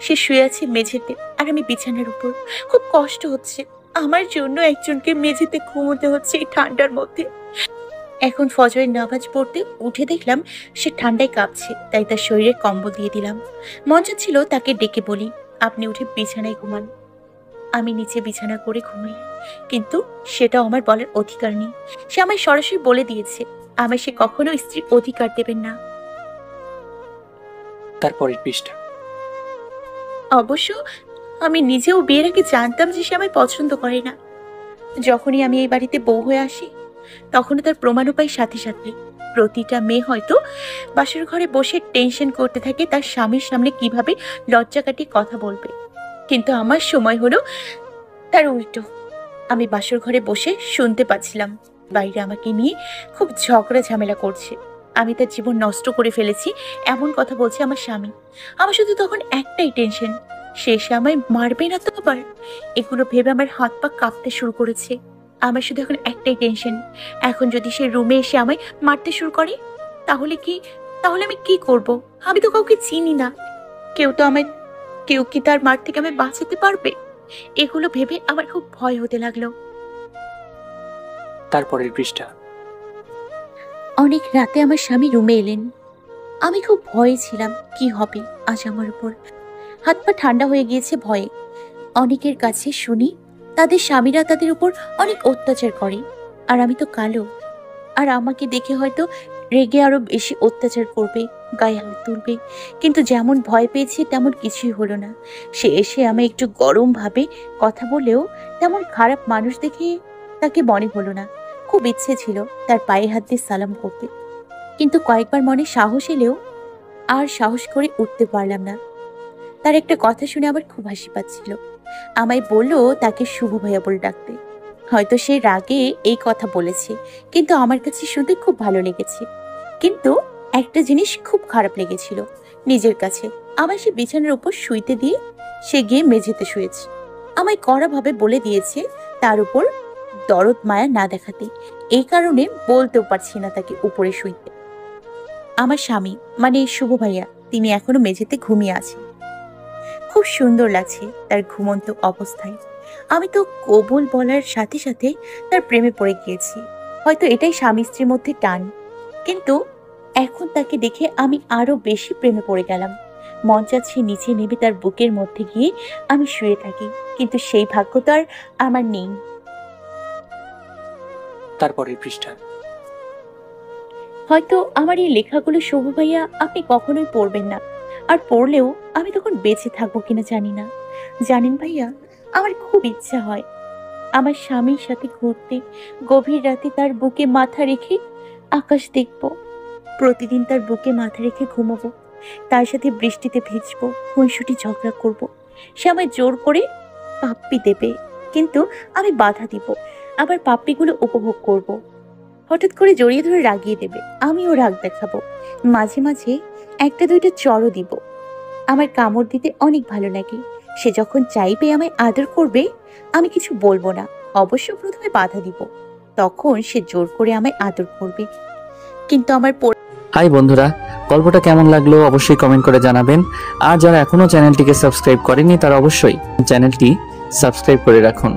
সে শুয়ে আছে মেঝেতে আর আমি বিছানার উপর। খুব কষ্ট হচ্ছে, আমার জন্য একজনকে মেঝেতে ঘুমোতে হচ্ছে এই ঠান্ডার মধ্যে। এখন ফজরের নামাজ পড়তে উঠে দেখলাম সে ঠান্ডায় কাঁপছে, তাই তার শরীরে কম্বল দিয়ে দিলাম। মন ছিল তাকে ডেকে বলি, আপনি উঠে বিছানায় ঘুমান। আমি নিচে বিছানা করে ঘুমাই, কিন্তু সেটাও আমার বলার অধিকার নেই। সে আমায় সরাসরি বলে দিয়েছে আমার সে কখনো স্ত্রীর অধিকার দেবেন না। তারপরের পৃষ্ঠা। অবশ্য আমি নিজেও বিয়ের আগে জানতাম যে সে আমায় পছন্দ করে না। যখনই আমি এই বাড়িতে বউ হয়ে আসি তখনও তার প্রমাণও পাই সাথে সাথে। প্রতিটা মেয়ে হয়তো বাসর ঘরে বসে টেনশন করতে থাকে তার স্বামীর সামনে কিভাবে লজ্জা কাটিয়ে কথা বলবে, কিন্তু আমার সময় হলো তার উল্টো। আমি বাসর ঘরে বসে শুনতে পাচ্ছিলাম বাইরে আমাকে নিয়ে খুব ঝগড়া ঝামেলা করছে। আমি তার জীবন নষ্ট করে ফেলেছি এমন কথা বলছে আমার স্বামী। আমার শুধু তখন একটাই টেনশন, শেষে আমায় মারবে না তো আবার। এগুলো ভেবে আমার হাত পা কাঁপতে শুরু করেছে। আমার শুধু এখন একটাই টেনশন, এখন যদি সে রুমে এসে আমায় মারতে শুরু করে তাহলে আমি কি করব? আমি তো কাউকে চিনি না, কেউ কি তার মার থেকে আমায় বাঁচাতে পারবে? এগুলো ভেবে আমার খুব ভয় হতে লাগলো। তারপরের পৃষ্ঠা। অনেক রাতে আমার স্বামী রুমে এলেন। আমি খুব ভয়ে ছিলাম কি হবে আজ আমার উপর। হাত পা ঠান্ডা হয়ে গিয়েছে ভয়ে। অনেকের কাছে শুনি তাদের স্বামীরা তাদের উপর অনেক অত্যাচার করে, আর আমি তো কালো, আর আমাকে দেখে হয়তো রেগে আরো বেশি অত্যাচার করবে, গায়ে হাত তুলবে। কিন্তু যেমন ভয় পেয়েছি তেমন কিছুই হলো না। সে এসে আমায় একটু গরম ভাবে কথা বলেও তেমন খারাপ মানুষ দেখে তাকে মনে হলো না। খুব ইচ্ছে ছিল তার পায়ে হাত দিয়ে সালাম করতে, কিন্তু কয়েকবার মনে সাহস এলেও আর সাহস করে উঠতে পারলাম না। তার একটা কথা শুনে আমার খুব হাসি পাচ্ছিল। আমায় বললো তাকে শুভ ভাইয়া বলে ডাকতে। হয়তো সে রাগে এই কথা বলেছে, কিন্তু আমার কাছে শুনতে খুব ভালো লেগেছে। কিন্তু একটা জিনিস খুব খারাপ লেগেছিল নিজের কাছে। আমায় সে বিছানার উপর শুইতে দিয়ে সে গিয়ে মেঝেতে শুয়েছে। আমায় কড়াভাবে বলে দিয়েছে তার উপর দরদ মায়া না দেখাতে। এই কারণে বলতেও পারছি না তাকে উপরে শুইতে। আমার স্বামী মানে শুভ ভাইয়া, তিনি এখনো মেঝেতে ঘুমিয়ে আছেন। খুব সুন্দর লাগছে তার ঘুমন্ত অবস্থায়। আমি তো কবুল বলার সাথে সাথে তার প্রেমে পড়ে গিয়েছি। হয়তো এটাই স্বামী স্ত্রীর মধ্যে টান, কিন্তু এখন তাকে দেখে আমি আরো বেশি প্রেমে পড়ে গেলাম। মন চাচ্ছে নিচে নেমে তার বুকের মধ্যে গিয়ে আমি শুয়ে থাকি, কিন্তু সেই ভাগ্য তো আর আমার নেই। তারপরের পৃষ্ঠা। হয়তো আমার এই লেখাগুলো শুভ ভাইয়া আপনি কখনোই পড়বেন না, আর পড়লেও আমি তখন বেঁচে থাকবো কিনা জানি না। জানেন ভাইয়া, আমার খুব ইচ্ছা হয় আমার স্বামীর সাথে ঘুরতে, গভীর রাতে তার বুকে মাথা রেখে আকাশ দেখবো, প্রতিদিন তার বুকে মাথা রেখে ঘুমাবো, তার সাথে বৃষ্টিতে ভিজবো, খুনসুটি ঝগড়া করব। সে আমায় জোর করে পাপ্পি দেবে, কিন্তু আমি বাধা দিব, আবার পাপ্পিগুলো উপভোগ করব। হঠাৎ করে জড়িয়ে ধরে রাগিয়ে দেবে, আমিও রাগ দেখাবো, মাঝে মাঝে একটা দুইটা চড়ও দিব। আমার কামড় দিতে অনেক ভালো লাগে। সে যখন চাইবে আমায় আদর করবে, আমি কিছু বলবো না, অবশ্য প্রথমে বাধা দিব, তখন সে জোর করে আমায় আদর করবে। কিন্তু আমার হাই বন্ধুরা, গল্পটা কেমন লাগলো অবশ্যই কমেন্ট করে জানাবেন। আর যারা এখনো চ্যানেলটিকে সাবস্ক্রাইব করেনি তারা অবশ্যই চ্যানেলটি সাবস্ক্রাইব করে রাখুন।